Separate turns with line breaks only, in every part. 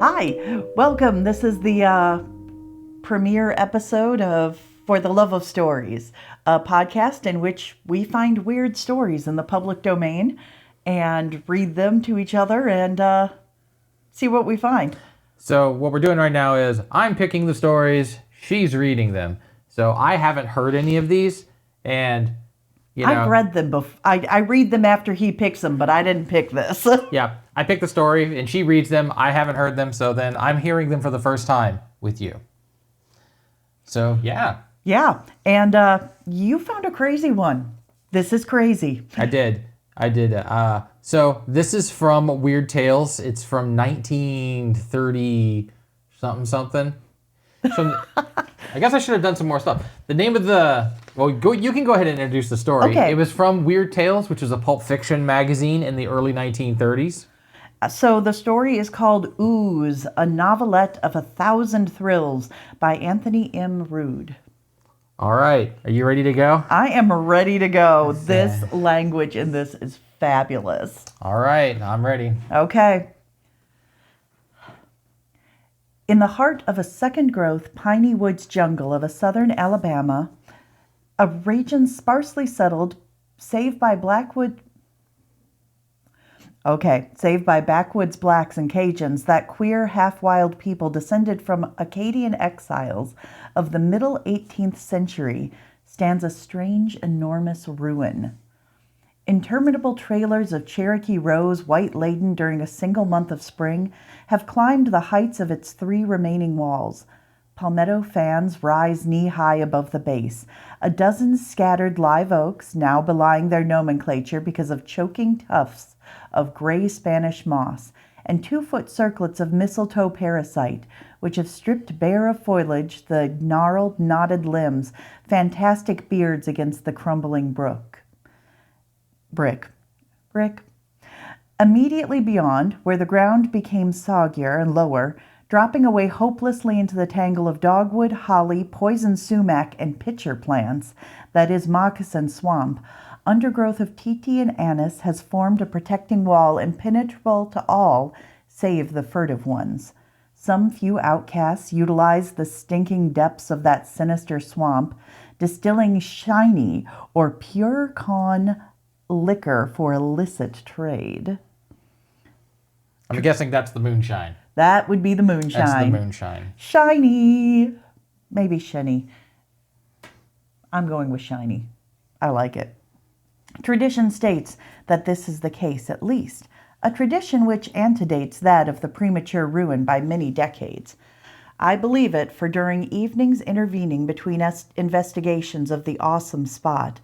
Hi, welcome. This is the premiere episode of For the Love of Stories, a podcast in which we find weird stories in the public domain and read them to each other and see what we find.
So what we're doing right now is I'm picking the stories, she's reading them. So I haven't heard any of these, and
I've read them before. I read them after he picks them, but I didn't pick this.
yeah, I pick the story and she reads them. I haven't heard them, so then I'm hearing them for the first time with you. So yeah.
Yeah, and you found a crazy one. This is crazy.
I did. So this is from Weird Tales. It's from 1930 something. So I guess I should have done some more stuff. The name of you can go ahead and introduce the story.
Okay.
It was from Weird Tales, which was a pulp fiction magazine in the early 1930s.
So the story is called Ooze, a novelette of 1,000 thrills by Anthony M. Rood.
All right. Are you ready to go?
I am ready to go. This language in this is fabulous.
All right. I'm ready.
Okay. In the heart of a second-growth piney woods jungle of a southern Alabama, a region sparsely settled, save by backwoods blacks and Cajuns, that queer, half-wild people descended from Acadian exiles of the middle 18th century, stands a strange, enormous ruin. Interminable trailers of Cherokee rose, white-laden during a single month of spring, have climbed the heights of its 3 remaining walls. Palmetto fans rise knee-high above the base. A dozen scattered live oaks, now belying their nomenclature because of choking tufts of gray Spanish moss, and 2-foot circlets of mistletoe parasite, which have stripped bare of foliage the gnarled, knotted limbs, fantastic beards against the crumbling brick. Immediately beyond, where the ground became soggier and lower, dropping away hopelessly into the tangle of dogwood, holly, poison sumac, and pitcher plants, that is moccasin swamp, undergrowth of titi and anise has formed a protecting wall impenetrable to all save the furtive ones. Some few outcasts utilize the stinking depths of that sinister swamp, distilling shiny or pure con liquor for illicit trade.
I'm guessing that's the moonshine.
That would be the moonshine.
That's the moonshine.
Shiny. Maybe shiny. I'm going with shiny. I like it. Tradition states that this is the case at least, a tradition which antedates that of the premature ruin by many decades. I believe it, for during evenings intervening between investigations of the awesome spot,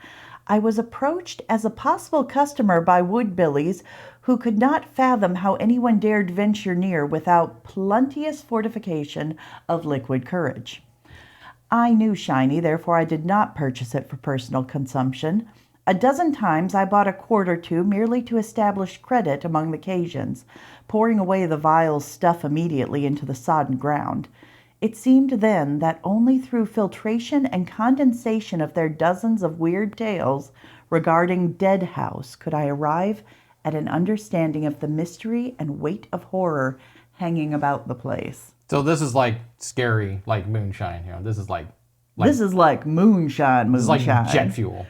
I was approached as a possible customer by woodbillies who could not fathom how anyone dared venture near without plenteous fortification of liquid courage. I knew shiny, therefore I did not purchase it for personal consumption. A dozen times I bought a quart or two merely to establish credit among the Cajuns, pouring away the vile stuff immediately into the sodden ground. It seemed then that only through filtration and condensation of their dozens of weird tales regarding Dead House could I arrive at an understanding of the mystery and weight of horror hanging about the place.
So this is like scary, like moonshine. This is like
this is like moonshine.
This is like jet fuel.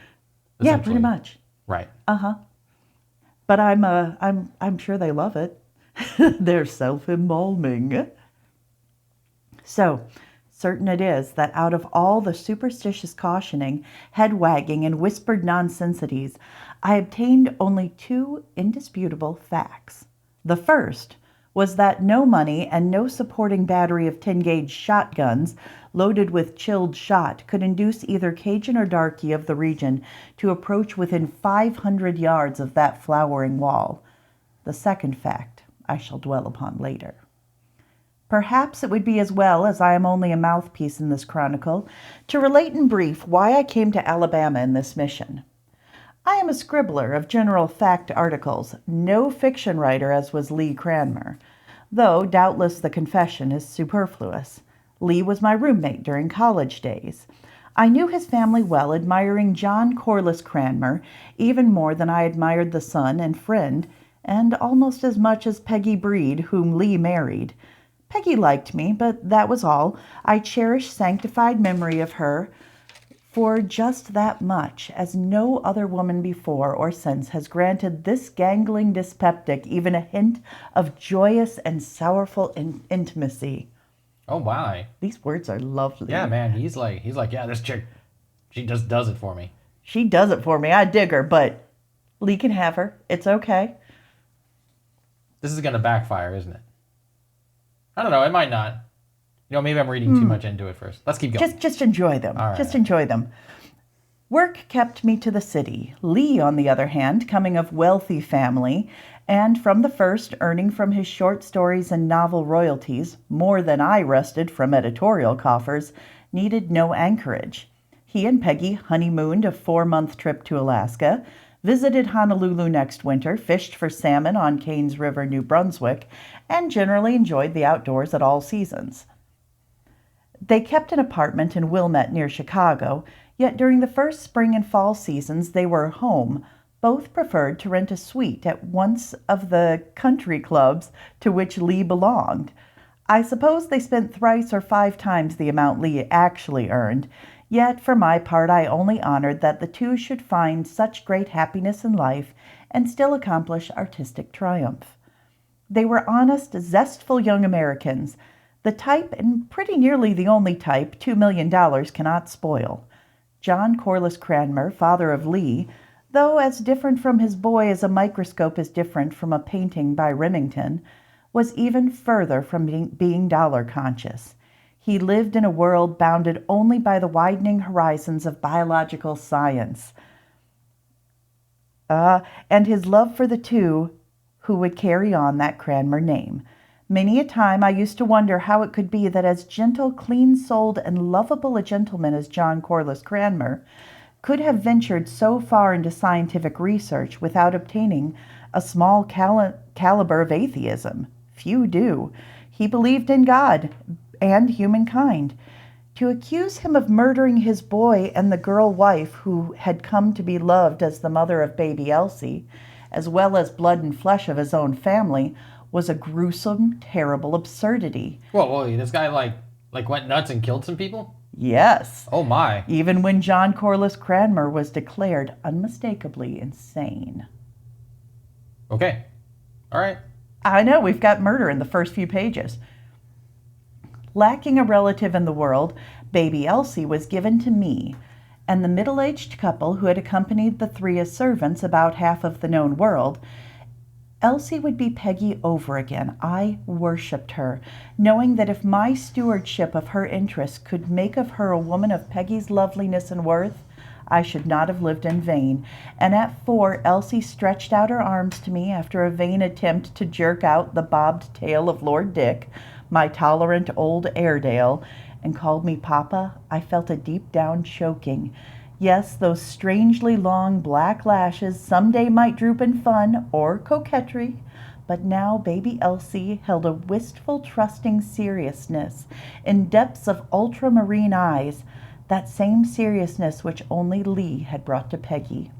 Yeah, pretty much.
Right.
But I'm sure they love it. They're self-embalming. So, certain it is that out of all the superstitious cautioning, head-wagging, and whispered nonsensities, I obtained only 2 indisputable facts. The first was that no money and no supporting battery of 10-gauge shotguns loaded with chilled shot could induce either Cajun or darky of the region to approach within 500 yards of that flowering wall. The second fact I shall dwell upon later. Perhaps it would be as well, as I am only a mouthpiece in this chronicle, to relate in brief why I came to Alabama in this mission. I am a scribbler of general fact articles, no fiction writer as was Lee Cranmer, though doubtless the confession is superfluous. Lee was my roommate during college days. I knew his family well, admiring John Corliss Cranmer even more than I admired the son and friend, and almost as much as Peggy Breed, whom Lee married. Peggy liked me, but that was all. I cherish sanctified memory of her for just that much, as no other woman before or since has granted this gangling dyspeptic even a hint of joyous and sorrowful intimacy.
Oh my.
These words are
Yeah,
lovely.
man. He's like, yeah, this chick, she just does it for me.
She does it for me. I dig her, but Lee can have her. It's okay.
This is gonna backfire, isn't it? I don't know. It might not. Maybe I'm reading too much into it first. Let's keep going.
Just enjoy them.
All right.
Just enjoy them. Work kept me to the city. Lee, on the other hand, coming of wealthy family, and from the first earning from his short stories and novel royalties more than I wrested from editorial coffers, needed no anchorage. He and Peggy honeymooned a 4-month trip to Alaska, visited Honolulu next winter, fished for salmon on Kane's River, New Brunswick, and generally enjoyed the outdoors at all seasons. They kept an apartment in Wilmette near Chicago, yet during the first spring and fall seasons they were home. Both preferred to rent a suite at one of the country clubs to which Lee belonged. I suppose they spent thrice or 5 times the amount Lee actually earned, yet for my part I only honored that the two should find such great happiness in life and still accomplish artistic triumph. They were honest, zestful young Americans, the type, and pretty nearly the only type, $2 million cannot spoil. John Corliss Cranmer, father of Lee, though as different from his boy as a microscope is different from a painting by Remington, was even further from being dollar conscious. He lived in a world bounded only by the widening horizons of biological science. And his love for the two who would carry on that Cranmer name. Many a time I used to wonder how it could be that as gentle, clean-souled, and lovable a gentleman as John Corliss Cranmer could have ventured so far into scientific research without obtaining a small caliber of atheism. Few do. He believed in God and humankind. To accuse him of murdering his boy and the girl wife who had come to be loved as the mother of baby Elsie, as well as blood and flesh of his own family, was a gruesome, terrible absurdity.
Whoa, this guy like went nuts and killed some people?
Yes,
Oh my.
even when John Corliss Cranmer was declared unmistakably insane.
Okay. All right.
I know, we've got murder in the first few pages. Lacking a relative in the world, baby Elsie was given to me, and the middle-aged couple who had accompanied the three as servants about half of the known world. Elsie would be Peggy over again. I worshipped her, knowing that if my stewardship of her interests could make of her a woman of Peggy's loveliness and worth, I should not have lived in vain. And at 4, Elsie stretched out her arms to me after a vain attempt to jerk out the bobbed tail of Lord Dick, my tolerant old Airedale, and called me Papa. I felt a deep down choking. Yes, those strangely long black lashes someday might droop in fun or coquetry, but now baby Elsie held a wistful, trusting seriousness in depths of ultramarine eyes, that same seriousness which only Lee had brought to Peggy.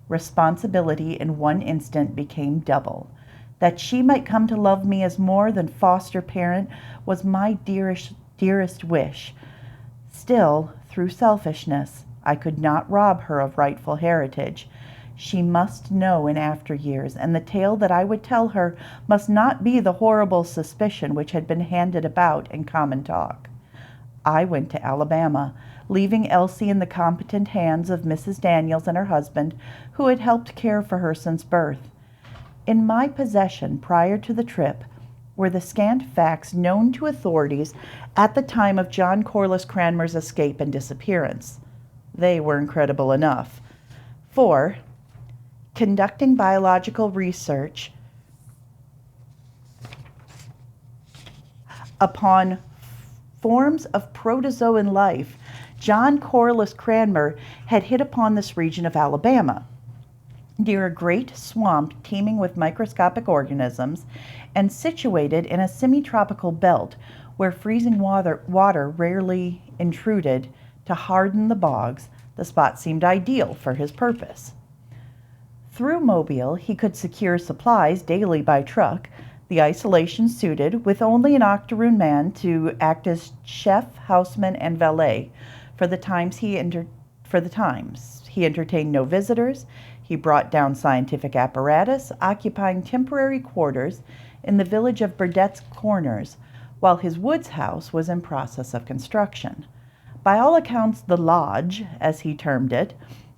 Responsibility in one instant became double. That she might come to love me as more than foster parent was my dearest wish. Still, through selfishness, I could not rob her of rightful heritage. She must know in after years, and the tale that I would tell her must not be the horrible suspicion which had been handed about in common talk. I went to Alabama, leaving Elsie in the competent hands of Mrs. Daniels and her husband, who had helped care for her since birth. In my possession prior to the trip were the scant facts known to authorities at the time of John Corliss Cranmer's escape and disappearance. They were incredible enough. For, conducting biological research upon forms of protozoan life, John Corliss Cranmer had hit upon this region of Alabama, near a great swamp teeming with microscopic organisms and situated in a semi-tropical belt where freezing water rarely intruded to harden the bogs. The spot seemed ideal for his purpose. Through Mobile, he could secure supplies daily by truck, The isolation suited, with only an octoroon man to act as chef, houseman, and valet. For the times he enter- for the times he entertained no visitors. He brought down scientific apparatus, occupying temporary quarters in the village of Burdett's Corners, while his woods house was in process of construction. By all accounts, the lodge, as he termed it,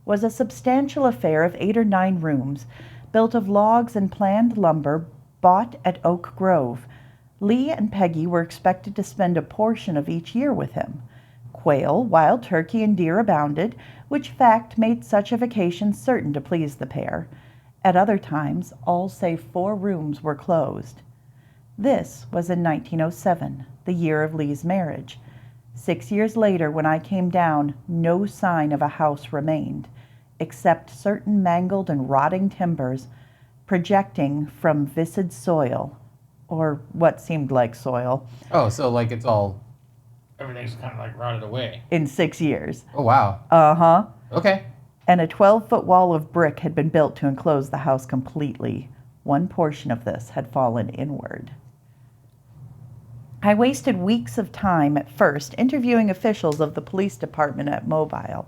was a substantial affair of 8 or 9 rooms, built of logs and planed lumber bought at Oak Grove. Lee and Peggy were expected to spend a portion of each year with him. Quail, wild turkey, and deer abounded, which fact made such a vacation certain to please the pair. At other times, all save 4 rooms were closed. This was in 1907, the year of Lee's marriage. 6 years later, when I came down, no sign of a house remained, except certain mangled and rotting timbers projecting from viscid soil, or what seemed like soil,
Oh, so like it's all everything's kind of like rotted away.
in 6 years.
Oh wow.
Uh-huh.
Okay.
And a 12-foot wall of brick had been built to enclose the house completely. One portion of this had fallen inward. I wasted weeks of time at first interviewing officials of the police department at Mobile,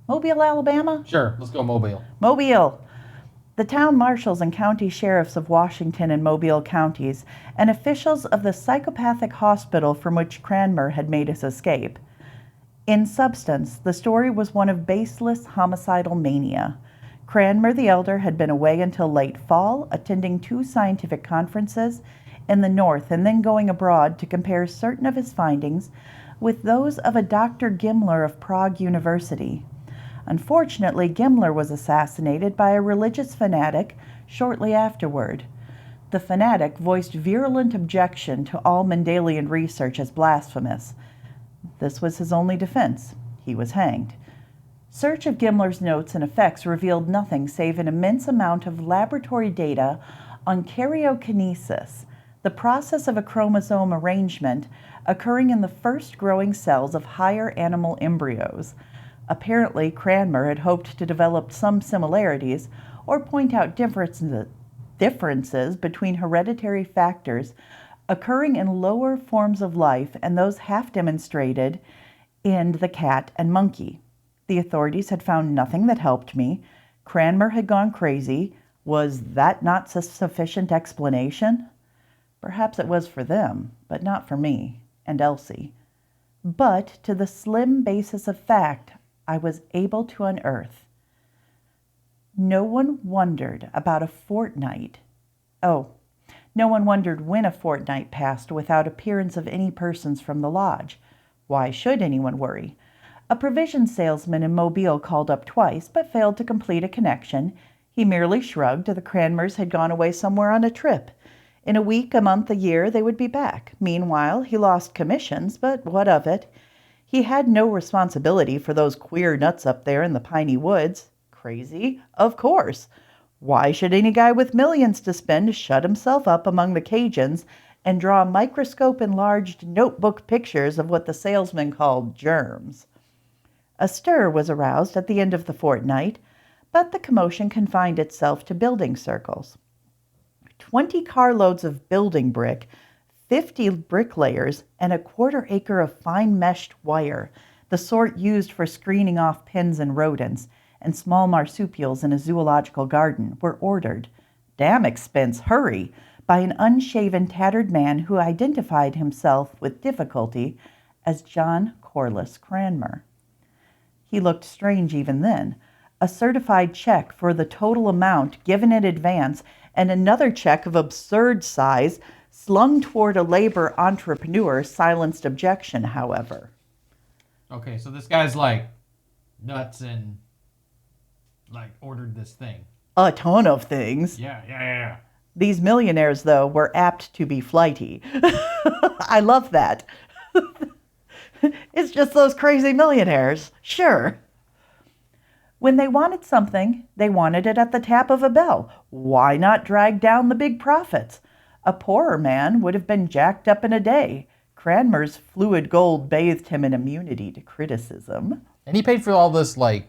Alabama?
Sure. Let's go Mobile.
Mobile. The town marshals and county sheriffs of Washington and Mobile counties, and officials of the psychopathic hospital from which Cranmer had made his escape. In substance, the story was one of baseless homicidal mania. Cranmer the elder had been away until late fall, attending 2 scientific conferences in the north and then going abroad to compare certain of his findings with those of a Dr. Gimler of Prague University. Unfortunately, Gimler was assassinated by a religious fanatic shortly afterward. The fanatic voiced virulent objection to all Mendelian research as blasphemous. This was his only defense. He was hanged. Search of Gimler's notes and effects revealed nothing save an immense amount of laboratory data on karyokinesis, the process of a chromosome arrangement occurring in the first growing cells of higher animal embryos. Apparently, Cranmer had hoped to develop some similarities or point out differences between hereditary factors occurring in lower forms of life and those half demonstrated in the cat and monkey. The authorities had found nothing that helped me. Cranmer had gone crazy. Was that not sufficient explanation? Perhaps it was for them, but not for me and Elsie. But to the slim basis of fact I was able to unearth. No one wondered about a fortnight. Oh, no one wondered when a fortnight passed without appearance of any persons from the lodge. Why should anyone worry? A provision salesman in Mobile called up twice, but failed to complete a connection. He merely shrugged. The Cranmers had gone away somewhere on a trip. In a week, a month, a year, they would be back. Meanwhile, he lost commissions, but what of it? He had no responsibility for those queer nuts up there in the piney woods. Crazy? Of course. Why should any guy with millions to spend shut himself up among the Cajuns and draw microscope-enlarged notebook pictures of what the salesman called germs? A stir was aroused at the end of the fortnight, but the commotion confined itself to building circles. 20 carloads of building brick, 50 bricklayers, and a quarter-acre of fine-meshed wire, the sort used for screening off pins and rodents, and small marsupials in a zoological garden, were ordered. Damn expense, hurry! By an unshaven, tattered man who identified himself with difficulty as John Corliss Cranmer. He looked strange even then. A certified check for the total amount given in advance and another check of absurd size slung toward a labor entrepreneur silenced objection, however.
Okay, so this guy's like nuts and like ordered this thing.
A ton of things.
Yeah.
These millionaires, though, were apt to be flighty. I love that. It's just those crazy millionaires. Sure. When they wanted something, they wanted it at the tap of a bell. Why not drag down the big profits? A poorer man would have been jacked up in a day. Cranmer's fluid gold bathed him in immunity to criticism.
And he paid for all this like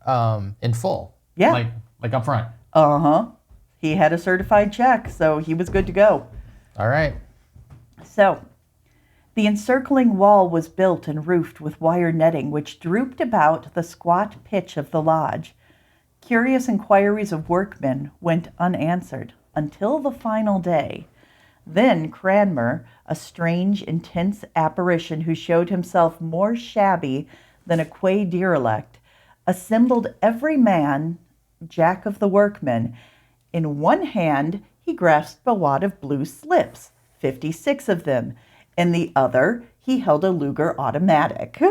in full.
Yeah.
Like up front.
Uh-huh. He had a certified check, so he was good to go.
All right.
So, the encircling wall was built and roofed with wire netting, which drooped about the squat pitch of the lodge. Curious inquiries of workmen went unanswered until the final day. Then Cranmer, a strange, intense apparition who showed himself more shabby than a quay derelict, assembled every man, Jack of the workmen. In one hand he grasped a wad of blue slips, 56 of them. In the other he held a Luger automatic.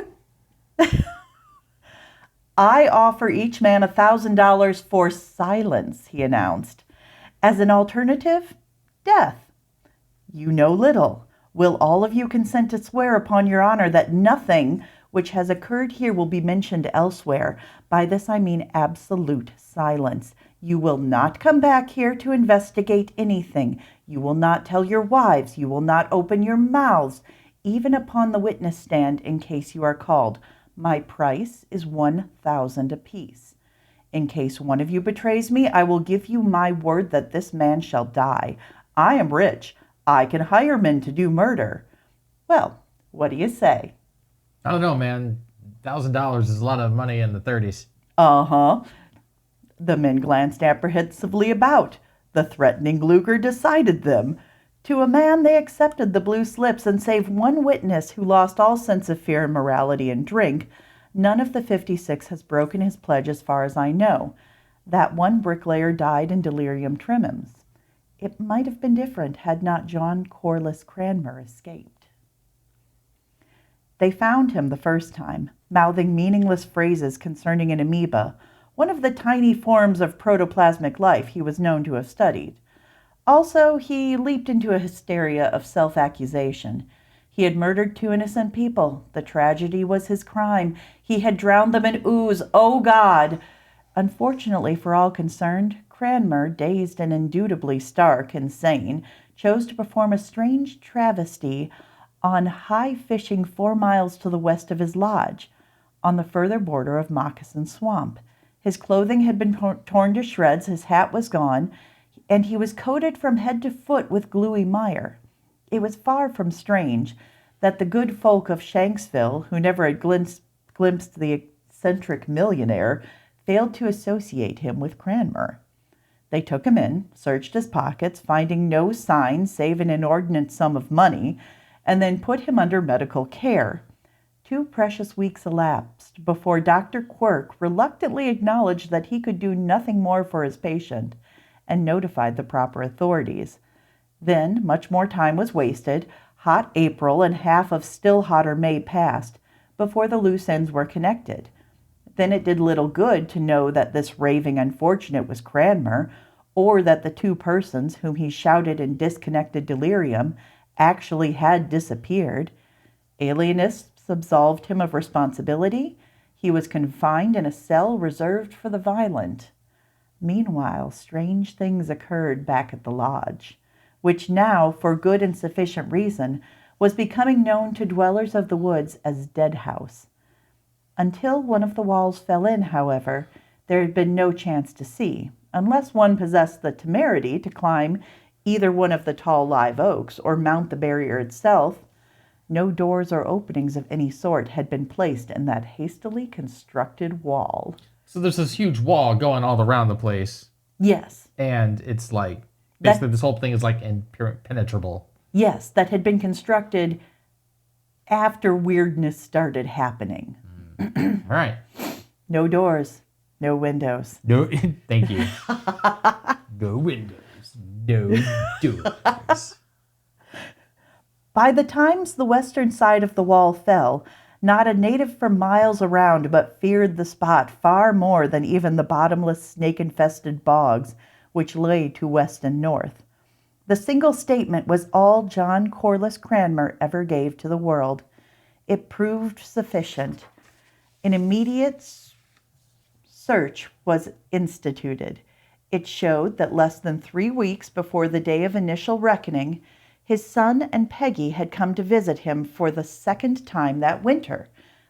I offer each man $1,000 for silence, he announced. As an alternative, death. You know little. Will all of you consent to swear upon your honor that nothing which has occurred here will be mentioned elsewhere? By this I mean absolute silence. You will not come back here to investigate anything. You will not tell your wives. You will not open your mouths, even upon the witness stand in case you are called. My price is 1,000 apiece. In case one of you betrays me, I will give you my word that this man shall die. I am rich. I can hire men to do murder. Well, what do you say?
I don't know, man. $1,000 is a lot of money in the 30s.
Uh-huh. The men glanced apprehensively about. The threatening Luger decided them. To a man they accepted the blue slips, and save one witness who lost all sense of fear and morality in drink, none of the 56 has broken his pledge as far as I know. That one bricklayer died in delirium tremens. It might have been different had not John Corliss Cranmer escaped. They found him the first time, mouthing meaningless phrases concerning an amoeba, one of the tiny forms of protoplasmic life he was known to have studied. Also, he leaped into a hysteria of self-accusation. He had murdered 2 innocent people. The tragedy was his crime. He had drowned them in ooze. Oh, God! Unfortunately for all concerned, Cranmer, dazed and indubitably stark and sane, chose to perform a strange travesty on high fishing 4 miles to the west of his lodge, on the further border of Moccasin Swamp. His clothing had been torn to shreds, his hat was gone, and he was coated from head to foot with gluey mire. It was far from strange that the good folk of Shanksville, who never had glimpsed the eccentric millionaire, failed to associate him with Cranmer. They took him in, searched his pockets, finding no sign save an inordinate sum of money, and then put him under medical care. 2 precious weeks elapsed before Dr. Quirk reluctantly acknowledged that he could do nothing more for his patient, and notified the proper authorities. Then much more time was wasted. Hot April and half of still hotter May passed before the loose ends were connected. Then it did little good to know that this raving unfortunate was Cranmer, or that the 2 persons whom he shouted in disconnected delirium actually had disappeared. Alienists absolved him of responsibility. He was confined in a cell reserved for the violent. Meanwhile, strange things occurred back at the lodge, which now, for good and sufficient reason, was becoming known to dwellers of the woods as Dead House. Until one of the walls fell in, however, there had been no chance to see, unless one possessed the temerity to climb either one of the tall live oaks or mount the barrier itself. No doors or openings of any sort had been placed in that hastily constructed wall.
So there's this huge wall going all around the place.
Yes.
And it's like, basically this whole thing is like impenetrable.
Yes, that had been constructed after weirdness started happening.
All right.
No doors, no windows.
No, thank you. No windows, no doors.
By the times the western side of the wall fell, not a native for miles around but feared the spot far more than even the bottomless snake-infested bogs which lay to west and north. The single statement was all John Corliss Cranmer ever gave to the world. It proved sufficient. An immediate search was instituted. It showed that less than 3 weeks before the day of initial reckoning, his son and Peggy had come to visit him for the second time that winter,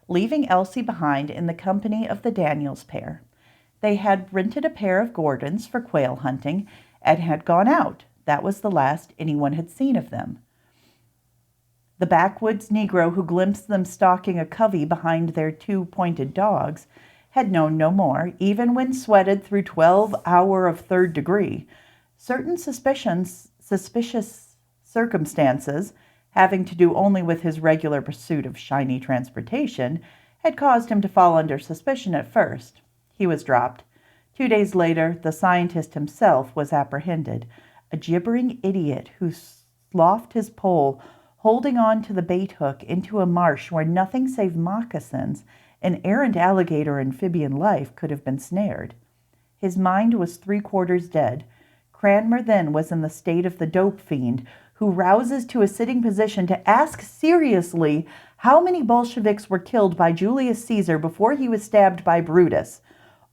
leaving Elsie behind in the company of the Daniels pair. They had rented a pair of Gordons for quail hunting, and had gone out. That was the last anyone had seen of them. The backwoods Negro who glimpsed them stalking a covey behind their two pointed dogs had known no more, even when sweated through 12 hours of third degree. Certain suspicious circumstances, having to do only with his regular pursuit of shiny transportation, had caused him to fall under suspicion at first. He was dropped. 2 days later, the scientist himself was apprehended, a gibbering idiot who sloughed his pole, holding on to the bait hook into a marsh where nothing save moccasins, an errant alligator amphibian life, could have been snared. His mind was 3/4 dead. Cranmer then was in the state of the dope fiend who rouses to a sitting position to ask seriously how many Bolsheviks were killed by Julius Caesar before he was stabbed by Brutus,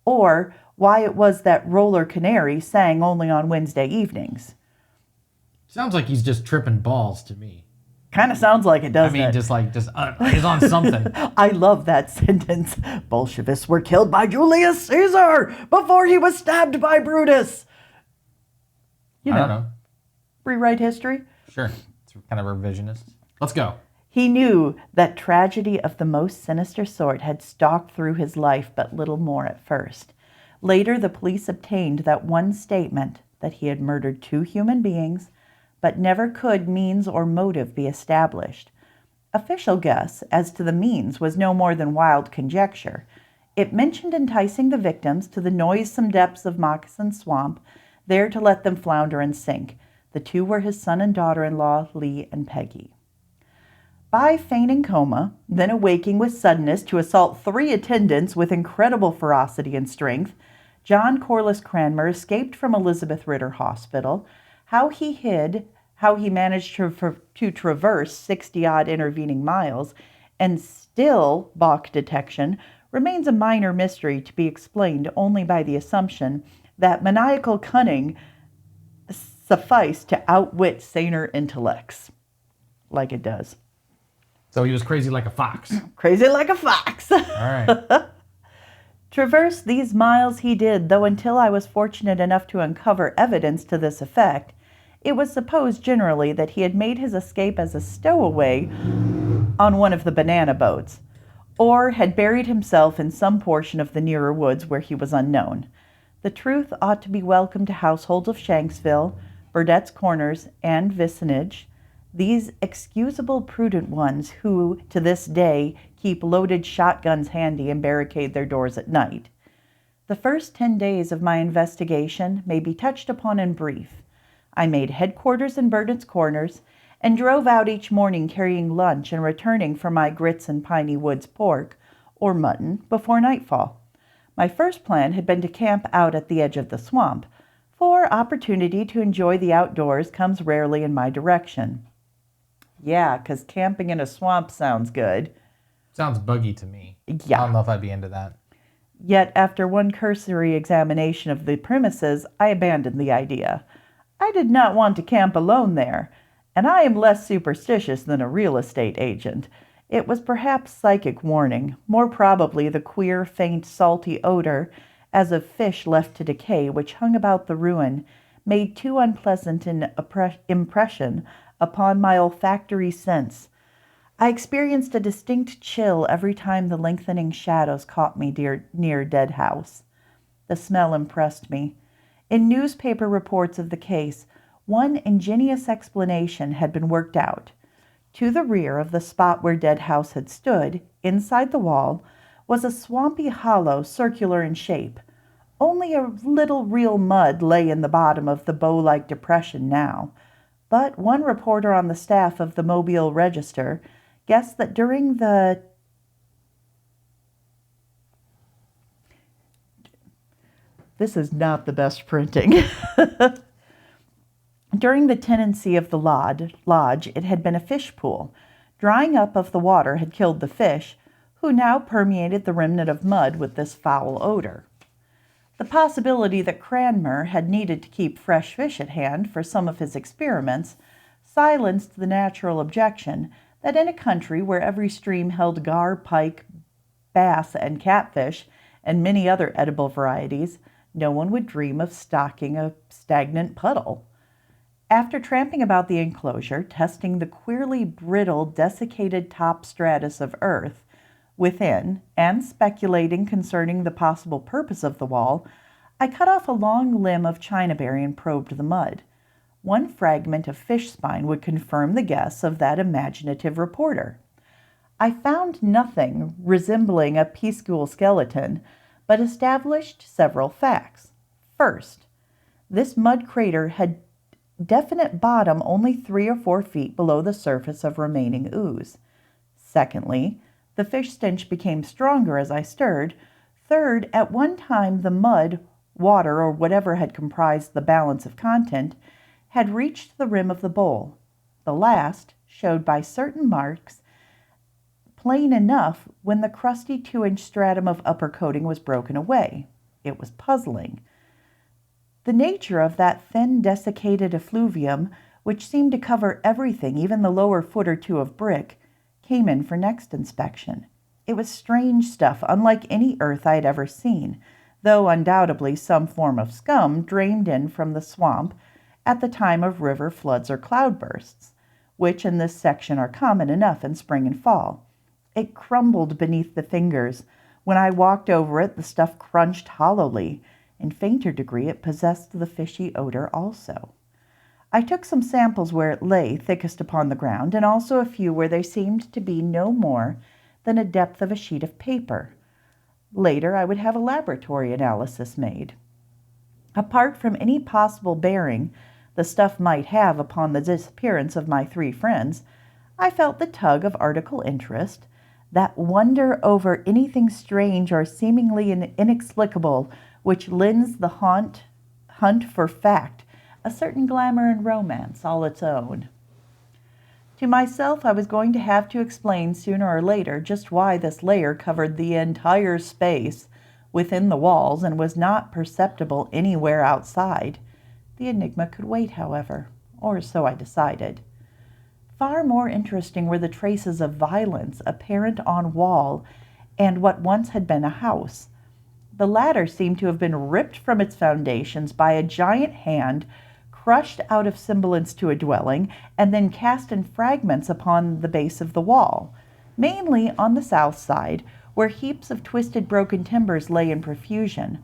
or why it was that Roller Canary sang only on Wednesday evenings.
Sounds like he's just tripping balls to me.
Kind of sounds like it, doesn't it?
He's on something.
I love that sentence. Bolsheviks were killed by Julius Caesar before he was stabbed by Brutus.
I don't know.
Rewrite history.
Sure. It's kind of revisionist. Let's go.
He knew that tragedy of the most sinister sort had stalked through his life, but little more at first. Later, the police obtained that one statement, that he had murdered 2 human beings, but never could means or motive be established. Official guess as to the means was no more than wild conjecture. It mentioned enticing the victims to the noisome depths of Moccasin Swamp, there to let them flounder and sink. The 2 were his son and daughter-in-law, Lee and Peggy. By feigning coma, then awaking with suddenness to assault 3 attendants with incredible ferocity and strength, John Corliss Cranmer escaped from Elizabeth Ritter Hospital. How he managed to traverse 60-odd intervening miles and still balk detection remains a minor mystery to be explained only by the assumption that maniacal cunning sufficed to outwit saner intellects, like it does.
So he was crazy like a fox.
Crazy like a fox.
All right.
Traverse these miles he did, though until I was fortunate enough to uncover evidence to this effect, it was supposed generally that he had made his escape as a stowaway on one of the banana boats, or had buried himself in some portion of the nearer woods where he was unknown. The truth ought to be welcome to households of Shanksville, Burdett's Corners, and vicinage, these excusable prudent ones who, to this day, keep loaded shotguns handy and barricade their doors at night. The first 10 days of my investigation may be touched upon in brief. I made headquarters in Burdett's Corners and drove out each morning carrying lunch and returning for my grits and Piney Woods pork, or mutton, before nightfall. My first plan had been to camp out at the edge of the swamp, for opportunity to enjoy the outdoors comes rarely in my direction. Yeah, 'cause camping in a swamp sounds good.
Sounds buggy to me.
Yeah.
I don't know if I'd be into that.
Yet, after one cursory examination of the premises, I abandoned the idea. I did not want to camp alone there, and I am less superstitious than a real estate agent. It was perhaps psychic warning, more probably the queer, faint, salty odor, as of fish left to decay, which hung about the ruin, made too unpleasant an impression upon my olfactory sense. I experienced a distinct chill every time the lengthening shadows caught me near Dead House. The smell impressed me. In newspaper reports of the case, one ingenious explanation had been worked out. To the rear of the spot where Dead House had stood, inside the wall, was a swampy hollow circular in shape. Only a little real mud lay in the bottom of the bow-like depression now. But one reporter on the staff of the Mobile Register guessed that during the This is not the best printing. During the tenancy of the lodge, it had been a fish pool. Drying up of the water had killed the fish, who now permeated the remnant of mud with this foul odor. The possibility that Cranmer had needed to keep fresh fish at hand for some of his experiments silenced the natural objection that in a country where every stream held gar, pike, bass, and catfish, and many other edible varieties, No one would dream of stocking a stagnant puddle. After tramping about the enclosure, testing the queerly brittle, desiccated top stratus of earth within, and speculating concerning the possible purpose of the wall, I cut off a long limb of chinaberry and probed the mud. One fragment of fish spine would confirm the guess of that imaginative reporter. I found nothing resembling a pea-school skeleton, but established several facts. First, this mud crater had definite bottom only 3 or 4 feet below the surface of remaining ooze. Secondly, the fish stench became stronger as I stirred. Third, at one time the mud, water, or whatever had comprised the balance of content, had reached the rim of the bowl. The last showed by certain marks plain enough when the crusty 2-inch stratum of upper coating was broken away. It was puzzling. The nature of that thin, desiccated effluvium, which seemed to cover everything, even the lower foot or two of brick, came in for next inspection. It was strange stuff, unlike any earth I had ever seen, though undoubtedly some form of scum drained in from the swamp at the time of river floods or cloudbursts, which in this section are common enough in spring and fall. It crumbled beneath the fingers. When I walked over it, the stuff crunched hollowly. In fainter degree, it possessed the fishy odor also. I took some samples where it lay thickest upon the ground, and also a few where there seemed to be no more than a depth of a sheet of paper. Later, I would have a laboratory analysis made. Apart from any possible bearing the stuff might have upon the disappearance of my 3 friends, I felt the tug of article interest, that wonder over anything strange or seemingly inexplicable which lends the hunt for fact a certain glamour and romance all its own. To myself, I was going to have to explain sooner or later just why this layer covered the entire space within the walls and was not perceptible anywhere outside. The enigma could wait, however, or so I decided. Far more interesting were the traces of violence apparent on wall and what once had been a house. The latter seemed to have been ripped from its foundations by a giant hand, crushed out of semblance to a dwelling, and then cast in fragments upon the base of the wall, mainly on the south side, where heaps of twisted broken timbers lay in profusion.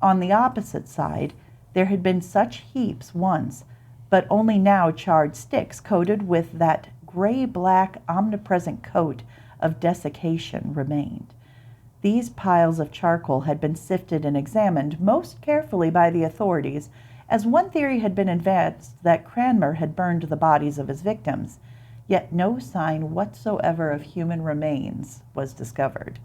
On the opposite side, there had been such heaps once, but only now charred sticks coated with that gray-black omnipresent coat of desiccation remained. These piles of charcoal had been sifted and examined most carefully by the authorities, as one theory had been advanced that Cranmer had burned the bodies of his victims, yet no sign whatsoever of human remains was discovered.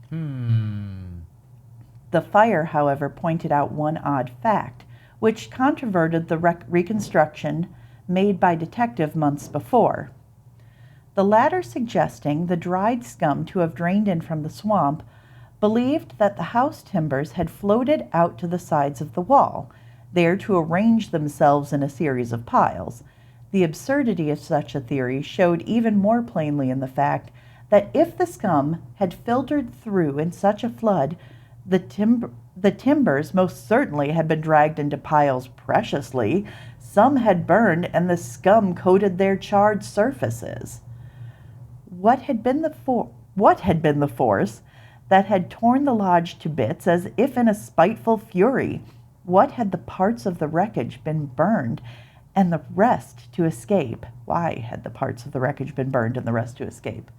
The fire, however, pointed out one odd fact, which controverted the reconstruction made by detective months before. The latter, suggesting the dried scum to have drained in from the swamp, believed that the house timbers had floated out to the sides of the wall, there to arrange themselves in a series of piles. The absurdity of such a theory showed even more plainly in the fact that if the scum had filtered through in such a flood, the timbers most certainly had been dragged into piles preciously. Some had burned, and the scum coated their charred surfaces. What had been the force that had torn the lodge to bits as if in a spiteful fury? What had the parts of the wreckage been burned and the rest to escape? Why had the parts of the wreckage been burned and the rest to escape?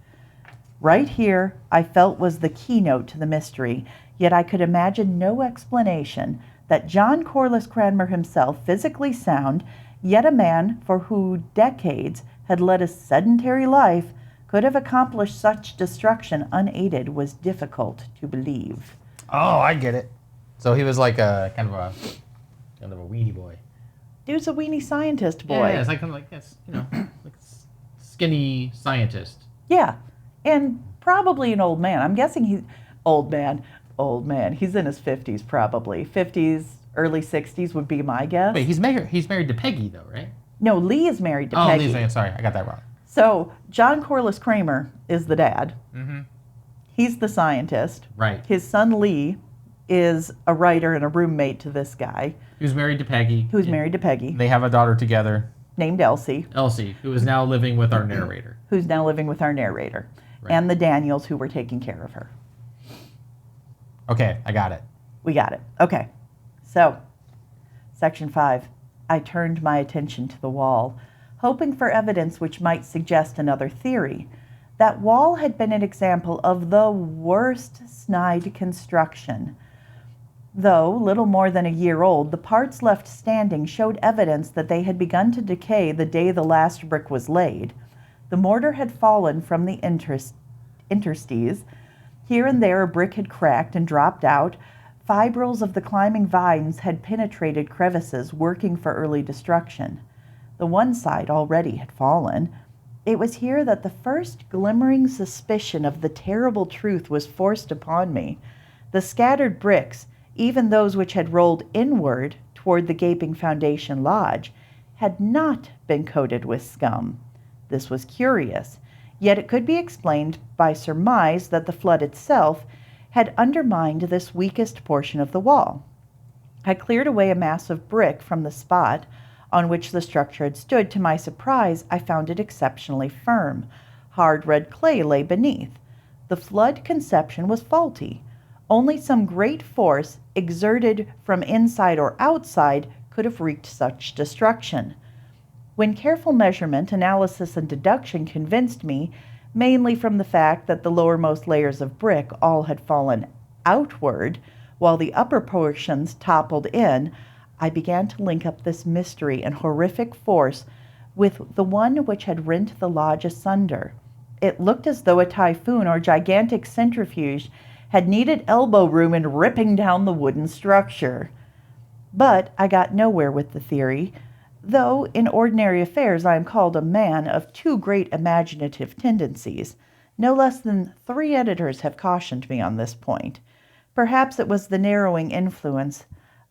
Right here, I felt, was the keynote to the mystery, yet I could imagine no explanation that John Corliss Cranmer himself, physically sound, yet a man for who decades had led a sedentary life, could have accomplished such destruction unaided was difficult to believe.
Oh, I get it. So he was like a kind of a weenie boy.
Dude's a weenie scientist boy.
Yeah, it's like yes, like skinny scientist.
Yeah, and probably an old man. I'm guessing he's old man. He's in his 50s probably. 50s, early 60s would be my guess.
Wait, he's married to Peggy though, right?
No, Lee is married to Peggy.
Lee's married. Sorry, I got that wrong.
So John Corliss Cranmer is the dad.
Mm-hmm.
He's the scientist.
Right.
His son Lee is a writer and a roommate to this guy
Who's married to Peggy.
who's married to Peggy,
They have a daughter together,
named Elsie,
Elsie, who is now living with our narrator.
who's now living with our narrator,
Right.
and the Daniels who were taking care of her.
Okay, I got it.
We got it. Okay. So, Section 5. I turned my attention to the wall, hoping for evidence which might suggest another theory. That wall had been an example of the worst snide construction. Though little more than a year old, the parts left standing showed evidence that they had begun to decay the day the last brick was laid. The mortar had fallen from the interstices. Here and there a brick had cracked and dropped out. Fibrils of the climbing vines had penetrated crevices, working for early destruction. The one side already had fallen. It was here that the first glimmering suspicion of the terrible truth was forced upon me. The scattered bricks, even those which had rolled inward toward the gaping foundation lodge, had not been coated with scum. This was curious, yet it could be explained by surmise that the flood itself had undermined this weakest portion of the wall. I cleared away a mass of brick from the spot on which the structure had stood. To my surprise, I found it exceptionally firm. Hard red clay lay beneath. The flood conception was faulty. Only some great force, exerted from inside or outside, could have wreaked such destruction. When careful measurement, analysis, and deduction convinced me, mainly from the fact that the lowermost layers of brick all had fallen outward, while the upper portions toppled in, I began to link up this mystery and horrific force with the one which had rent the lodge asunder. It looked as though a typhoon or gigantic centrifuge had needed elbow room in ripping down the wooden structure. But I got nowhere with the theory, though in ordinary affairs I am called a man of too great imaginative tendencies. No less than 3 editors have cautioned me on this point. Perhaps it was the narrowing influence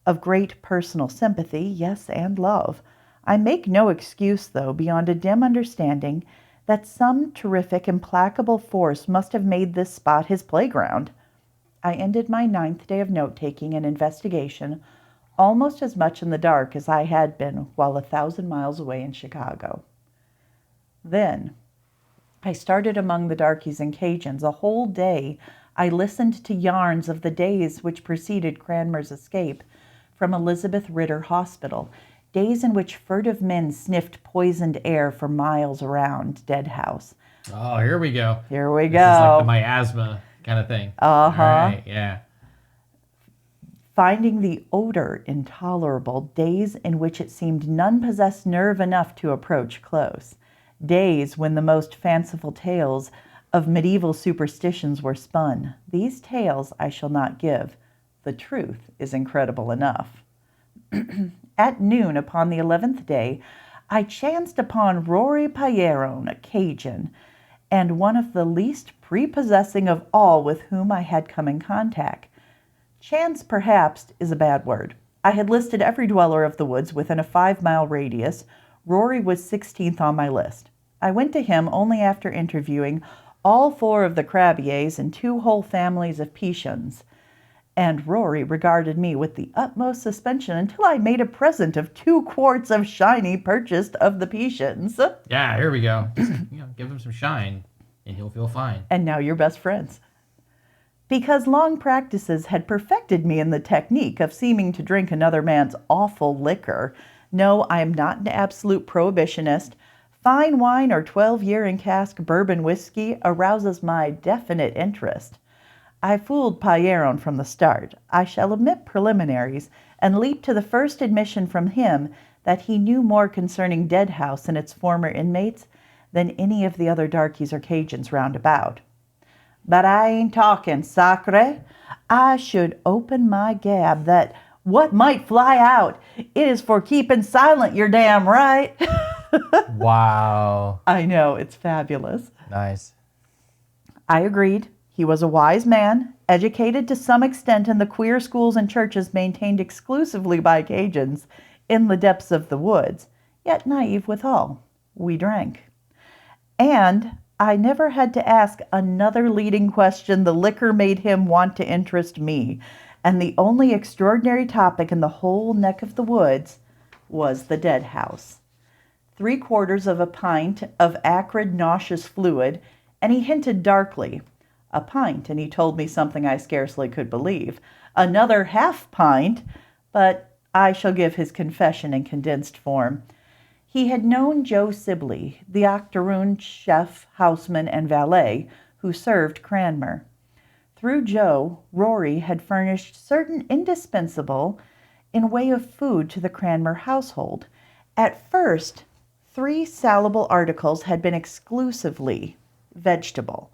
of great personal sympathy, yes, and love. I make no excuse, though, beyond a dim understanding that some terrific, implacable force must have made this spot his playground. I ended my 9th day of note-taking and investigation almost as much in the dark as I had been while 1,000 miles away in Chicago. Then I started among the darkies and Cajuns. A whole day I listened to yarns of the days which preceded Cranmer's escape from Elizabeth Ritter Hospital, days in which furtive men sniffed poisoned air for miles around Deadhouse.
Oh, here we go.
Here we
This is like
go.
the miasma kind of thing.
Uh-huh.
All right, yeah.
Finding the odor intolerable, days in which it seemed none possessed nerve enough to approach close, days when the most fanciful tales of medieval superstitions were spun. These tales I shall not give. The truth is incredible enough. At noon upon the 11th day, I chanced upon Rory Payeron, a Cajun, and one of the least prepossessing of all with whom I had come in contact. Chance, perhaps, is a bad word. I had listed every dweller of the woods within a 5-mile radius. Rory was 16th on my list. I went to him only after interviewing all 4 of the Crabiers and 2 whole families of Pichons, and Rory regarded me with the utmost suspension until I made a present of 2 quarts of shiny purchased of the Pichons.
Yeah, here we go. Just, give him some shine, and he'll feel fine.
And now you're best friends. Because long practices had perfected me in the technique of seeming to drink another man's awful liquor. No, I am not an absolute prohibitionist. Fine wine or 12-year in cask bourbon whiskey arouses my definite interest. I fooled Payeron from the start. I shall omit preliminaries and leap to the first admission from him that he knew more concerning Deadhouse and its former inmates than any of the other darkies or Cajuns round about. But I ain't talking, sacre. I should open my gab that what might fly out is for keeping silent, you're damn right.
Wow.
I know, it's fabulous.
Nice.
I agreed. He was a wise man, educated to some extent in the queer schools and churches maintained exclusively by Cajuns in the depths of the woods, yet naive withal. We drank. And I never had to ask another leading question. The liquor made him want to interest me. and the only extraordinary topic in the whole neck of the woods was the dead house. 3/4 of a pint of acrid, nauseous fluid, and he hinted darkly. A pint, and he told me something I scarcely could believe. Another half pint, but I shall give his confession in condensed form. He had known Joe Sibley, the octoroon chef, houseman, and valet who served Cranmer. Through Joe, Rory had furnished certain indispensable in way of food to the Cranmer household. At first, 3 salable articles had been exclusively vegetable: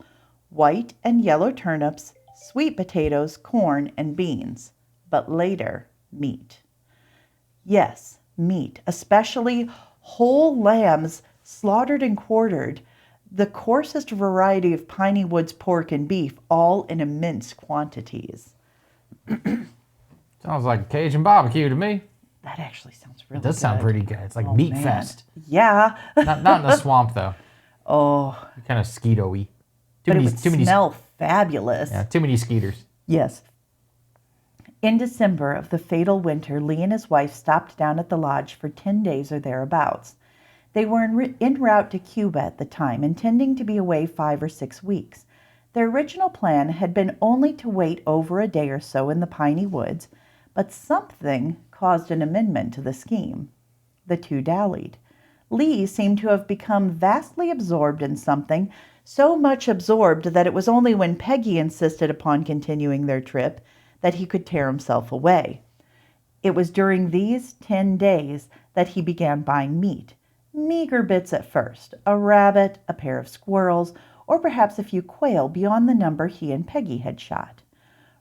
white and yellow turnips, sweet potatoes, corn, and beans. But later, meat. Yes, meat, especially whole lambs slaughtered and quartered, the coarsest variety of Piney Woods pork and beef, all in immense quantities.
Sounds like a Cajun barbecue to me.
That actually sounds really
It does
good.
sound pretty good. It's like meat
man.
fest.
Yeah.
Not in the swamp though.
Oh,
Kind of skeeto-y.
but it would smell fabulous.
Yeah, too many skeeters.
Yes. In December of the fatal winter, Lee and his wife stopped down at the lodge for 10 days or thereabouts. They were en route to Cuba at the time, intending to be away 5 or 6 weeks. Their original plan had been only to wait over a day or so in the piney woods, but something caused an amendment to the scheme. The two dallied. Lee seemed to have become vastly absorbed in something, so much absorbed that it was only when Peggy insisted upon continuing their trip that he could tear himself away. It was during these 10 days that he began buying meat. Meager bits at first, a rabbit, a pair of squirrels, or perhaps a few quail beyond the number he and Peggy had shot.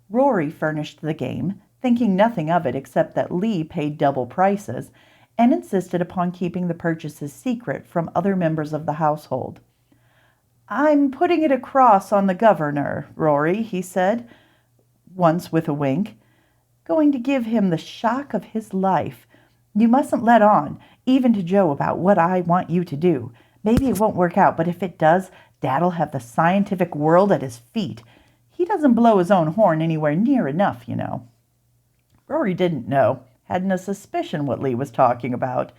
Rory furnished the game, thinking nothing of it except that Lee paid double prices, and insisted upon keeping the purchases secret from other members of the household. "I'm putting it across on the governor, Rory," he said, once with a wink. "Going to give him the shock of his life. You mustn't let on, even to Joe, about what I want you to do. Maybe it won't work out, but if it does, Dad'll have the scientific world at his feet. He doesn't blow his own horn anywhere near enough, you know." Rory didn't know, hadn't a suspicion what Lee was talking about.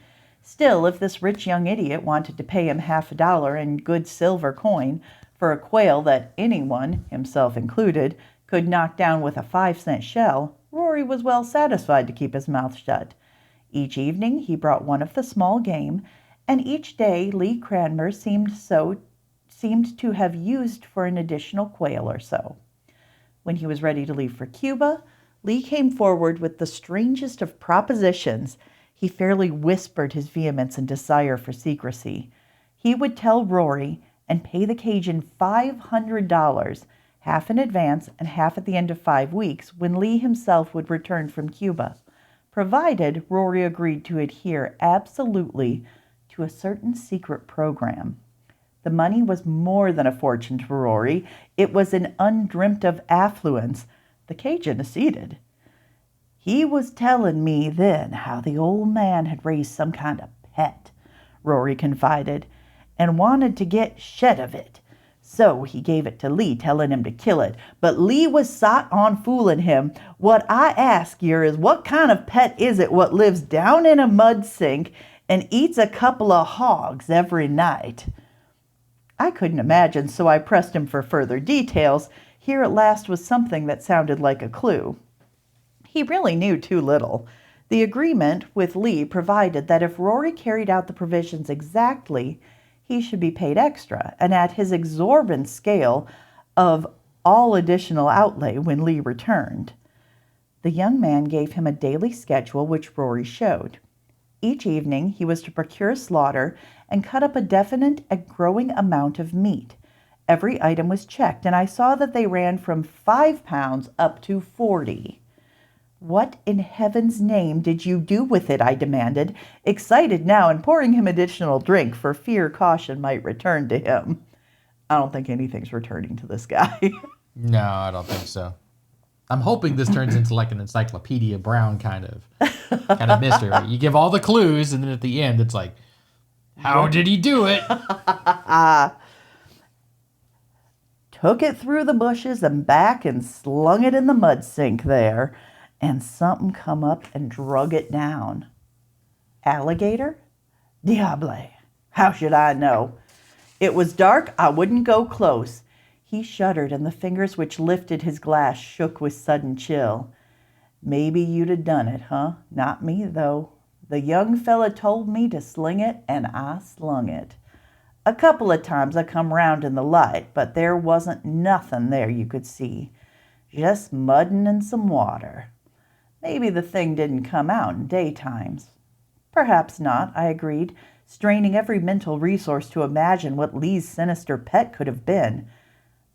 Still, if this rich young idiot wanted to pay him $50 in good silver coin for a quail that anyone, himself included, could knock down with a 5-cent shell, Rory was well satisfied to keep his mouth shut. Each evening he brought one of the small game, and each day Lee Cranmer seemed to have used for an additional quail or so. When he was ready to leave for Cuba, Lee came forward with the strangest of propositions. He fairly whispered his vehemence and desire for secrecy. He would tell Rory and pay the Cajun $500, half in advance and half at the end of 5 weeks, when Lee himself would return from Cuba, provided Rory agreed to adhere absolutely to a certain secret program. The money was more than a fortune to Rory. It was an undreamt of affluence. The Cajun acceded. "He was telling me then how the old man had raised some kind of pet," Rory confided, "and wanted to get shed of it. So he gave it to Lee, telling him to kill it. But Lee was sot on fooling him. What I ask yer is, what kind of pet is it what lives down in a mud sink and eats a couple of hogs every night?" I couldn't imagine, so I pressed him for further details. Here at last was something that sounded like a clue. He really knew too little. The agreement with Lee provided that if Rory carried out the provisions exactly, he should be paid extra, and at his exorbitant scale of all additional outlay when Lee returned. The young man gave him a daily schedule which Rory showed. Each evening he was to procure slaughter and cut up a definite and growing amount of meat. Every item was checked, and I saw that they ran from 5 pounds up to 40. "What in heaven's name did you do with it?" I demanded, excited now and pouring him additional drink for fear caution might return to him. I don't think anything's returning to this guy.
No, I don't think so. I'm hoping this turns into like an Encyclopedia Brown kind of mystery. You give all the clues, and then at the end, it's like, how did he do it?
took it through the bushes and back and slung it in the mud sink there, and something come up and drug it down. Alligator? Diable! How should I know? It was dark, I wouldn't go close. He shuddered, and the fingers which lifted his glass shook with sudden chill. Maybe you'd have done it, huh? Not me, though. The young fella told me to sling it, and I slung it. A couple of times I come round in the light, but there wasn't nothing there you could see. Just muddin' and some water. Maybe the thing didn't come out in daytimes. Perhaps not, I agreed, straining every mental resource to imagine what Lee's sinister pet could have been.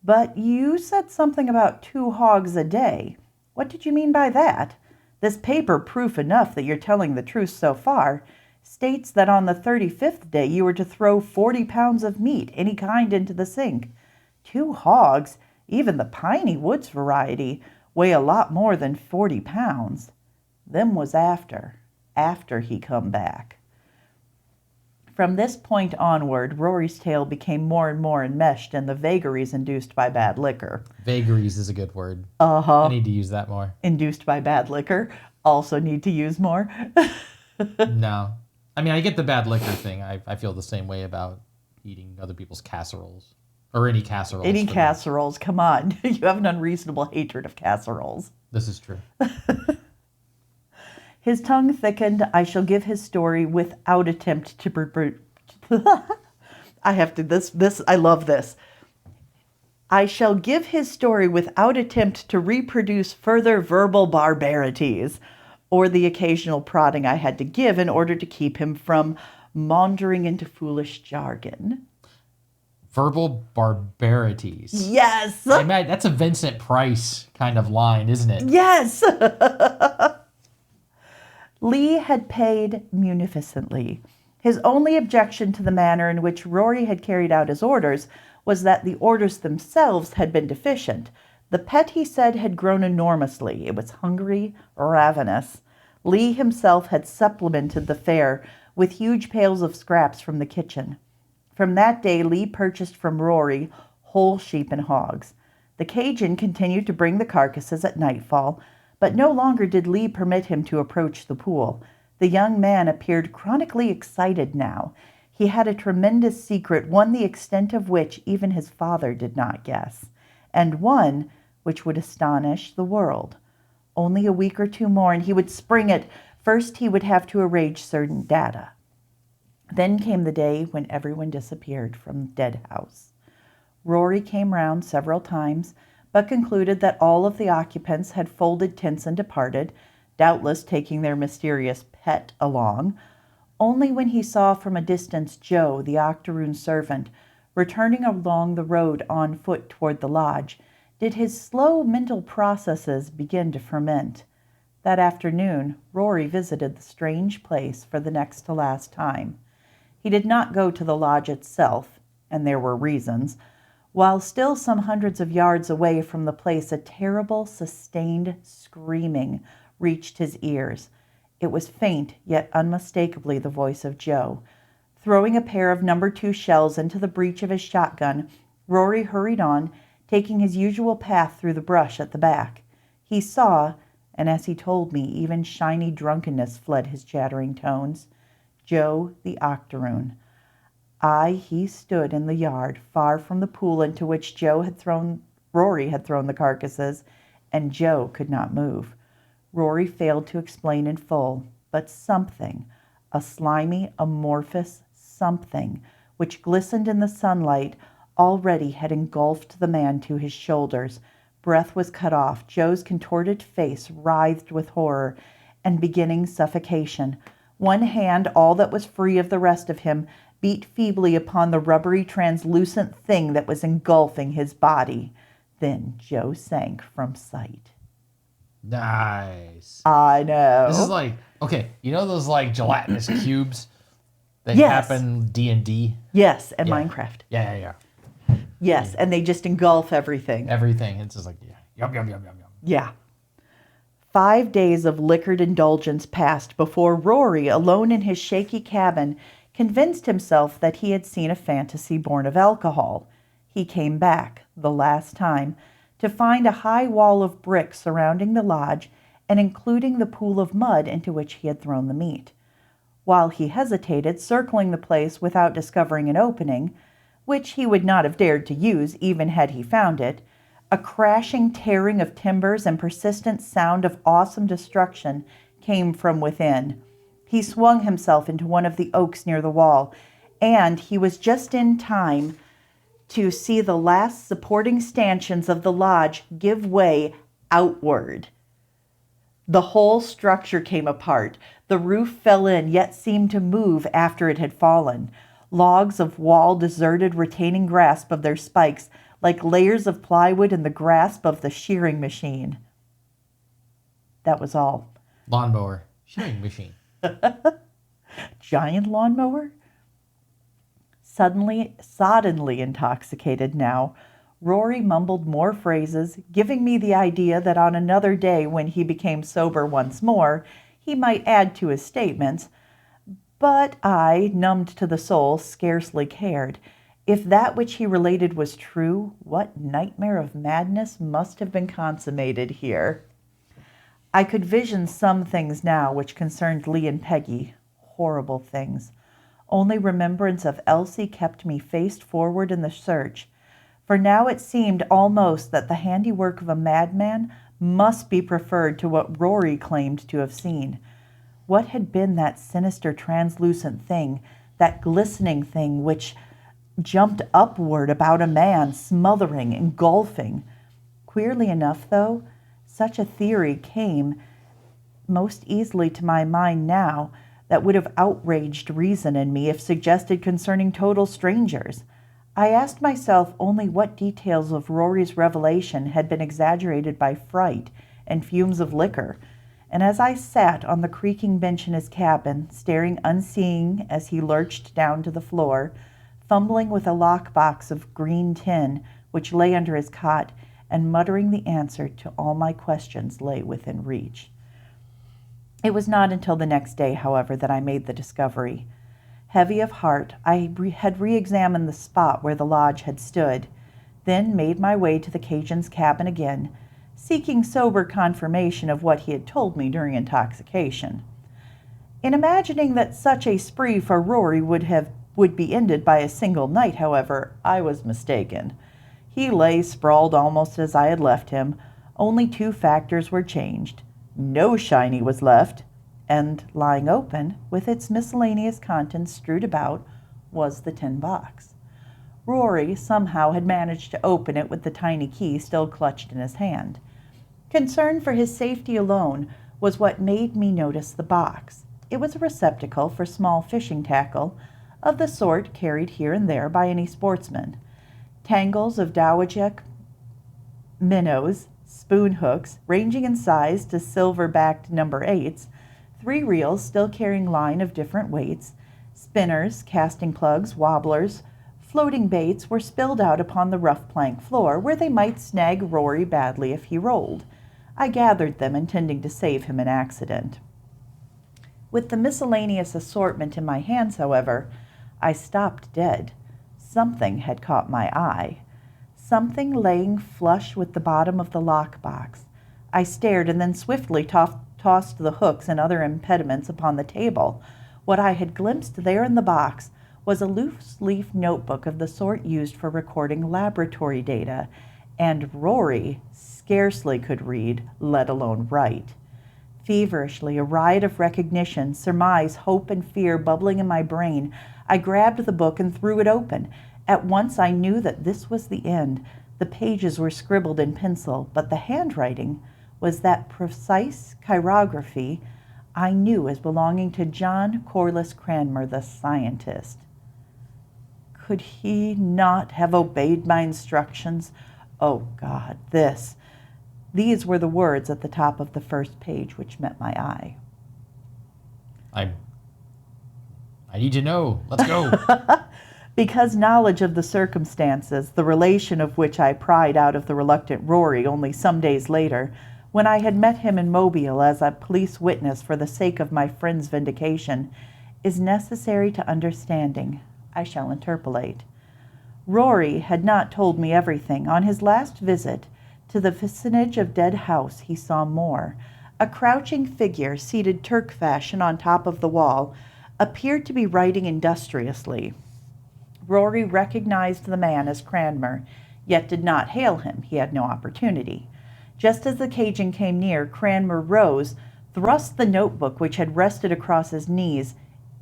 But you said something about 2 hogs a day. What did you mean by that? This paper, proof enough that you're telling the truth so far, states that on the 35th day you were to throw 40 pounds of meat, any kind, into the sink. 2 hogs, even the piney woods variety, weigh a lot more than 40 pounds. Them was after he come back. From this point onward, Rory's tale became more and more enmeshed in the vagaries induced by bad liquor.
Vagaries is a good word.
Uh-huh.
I need to use that more.
Induced by bad liquor. Also need to use more.
No. I mean, I get the bad liquor thing. I feel the same way about eating other people's casseroles. Or any casseroles.
Any casseroles, come on. You have an unreasonable hatred of casseroles.
This is true.
His tongue thickened. I shall give his story without attempt to... I have to... I love this. I shall give his story without attempt to reproduce further verbal barbarities, or the occasional prodding I had to give in order to keep him from maundering into foolish jargon.
Verbal barbarities.
Yes!
That's a Vincent Price kind of line, isn't it?
Yes! Lee had paid munificently. His only objection to the manner in which Rory had carried out his orders was that the orders themselves had been deficient. The pet, he said, had grown enormously. It was hungry, ravenous. Lee himself had supplemented the fare with huge pails of scraps from the kitchen. From that day, Lee purchased from Rory whole sheep and hogs. The Cajun continued to bring the carcasses at nightfall, but no longer did Lee permit him to approach the pool. The young man appeared chronically excited now. He had a tremendous secret, one the extent of which even his father did not guess, and one which would astonish the world. Only a week or 2 more, and he would spring it. First, he would have to arrange certain data. Then came the day when everyone disappeared from Deadhouse. Rory came round several times, but concluded that all of the occupants had folded tents and departed, doubtless taking their mysterious pet along. Only when he saw from a distance Joe, the octoroon servant, returning along the road on foot toward the lodge, did his slow mental processes begin to ferment. That afternoon, Rory visited the strange place for the next to last time. He did not go to the lodge itself, and there were reasons. While still some hundreds of yards away from the place, a terrible, sustained screaming reached his ears. It was faint, yet unmistakably the voice of Joe. Throwing a pair of No. 2 shells into the breech of his shotgun, Rory hurried on, taking his usual path through the brush at the back. He saw, and as he told me, even shiny drunkenness fled his chattering tones, Joe the octoroon. He stood in the yard, far from the pool into which Rory had thrown the carcasses, and Joe could not move. Rory failed to explain in full, but something, a slimy, amorphous something, which glistened in the sunlight, already had engulfed the man to his shoulders. Breath was cut off. Joe's contorted face writhed with horror and beginning suffocation. One hand, all that was free of the rest of him, beat feebly upon the rubbery, translucent thing that was engulfing his body. Then Joe sank from sight.
Nice.
I know.
This is like, okay, you know those like gelatinous cubes that
Yes.
happen D&D?
Yes, and
Yeah.
Minecraft.
Yeah.
Yes, and they just engulf everything.
Everything. It's just like, yeah. Yum.
Yeah. 5 days of liquored indulgence passed before Rory, alone in his shaky cabin, convinced himself that he had seen a fantasy born of alcohol. he came back, the last time, to find a high wall of bricks surrounding the lodge and including the pool of mud into which he had thrown the meat. While he hesitated, circling the place without discovering an opening, which he would not have dared to use even had he found it, a crashing tearing of timbers and persistent sound of awesome destruction came from within. He swung himself into one of the oaks near the wall, and he was just in time to see the last supporting stanchions of the lodge give way outward. The whole structure came apart. The roof fell in, yet seemed to move after it had fallen. Logs of wall deserted, retaining grasp of their spikes, like layers of plywood in the grasp of the shearing machine. That was all.
Lawnmower. Shearing machine.
Giant lawnmower? Suddenly intoxicated now, Rory mumbled more phrases, giving me the idea that on another day when he became sober once more, he might add to his statements. But I, numbed to the soul, scarcely cared. If that which he related was true, what nightmare of madness must have been consummated here? I could vision some things now which concerned Lee and Peggy. Horrible things. Only remembrance of Elsie kept me faced forward in the search, for now it seemed almost that the handiwork of a madman must be preferred to what Rory claimed to have seen. What had been that sinister translucent thing, that glistening thing which jumped upward about a man, smothering, engulfing? Queerly enough, though, such a theory came most easily to my mind now that would have outraged reason in me if suggested concerning total strangers. I asked myself only what details of Rory's revelation had been exaggerated by fright and fumes of liquor, and as I sat on the creaking bench in his cabin, staring unseeing as he lurched down to the floor, fumbling with a lockbox of green tin which lay under his cot, and muttering the answer to all my questions lay within reach. It was not until the next day, however, that I made the discovery. Heavy of heart, I had re-examined the spot where the lodge had stood, then made my way to the Cajun's cabin again, seeking sober confirmation of what he had told me during intoxication. In imagining that such a spree for Rory would be ended by a single night, however, I was mistaken. He lay sprawled almost as I had left him. Only two factors were changed. No shiny was left, and lying open, with its miscellaneous contents strewed about, was the tin box. Rory somehow had managed to open it with the tiny key still clutched in his hand. Concern for his safety alone was what made me notice the box. It was a receptacle for small fishing tackle, of the sort carried here and there by any sportsman. Tangles of dowagiac minnows, spoon hooks, ranging in size to silver-backed number 8s, 3 reels still carrying line of different weights, spinners, casting plugs, wobblers, floating baits were spilled out upon the rough plank floor, where they might snag Rory badly if he rolled. I gathered them, intending to save him an accident. With the miscellaneous assortment in my hands, however, I stopped dead. Something had caught my eye. Something laying flush with the bottom of the lockbox. I stared and then swiftly tossed the hooks and other impediments upon the table. What I had glimpsed there in the box was a loose-leaf notebook of the sort used for recording laboratory data, and Rory scarcely could read, let alone write. Feverishly, a riot of recognition, surmise, hope, and fear bubbling in my brain, I grabbed the book and threw it open. At once I knew that this was the end. The pages were scribbled in pencil, but the handwriting was that precise chirography I knew as belonging to John Corliss Cranmer, the scientist. Could he not have obeyed my instructions? Oh, God, these were the words at the top of the first page which met my eye.
I need to know. Let's go.
Because knowledge of the circumstances, the relation of which I pried out of the reluctant Rory only some days later, when I had met him in Mobile as a police witness for the sake of my friend's vindication, is necessary to understanding. I shall interpolate. Rory had not told me everything. On his last visit to the vicinage of Dead House, he saw more. A crouching figure, seated Turk fashion on top of the wall, appeared to be writing industriously. Rory recognized the man as Cranmer, yet did not hail him. He had no opportunity. Just as the Cajun came near, Cranmer rose, thrust the notebook which had rested across his knees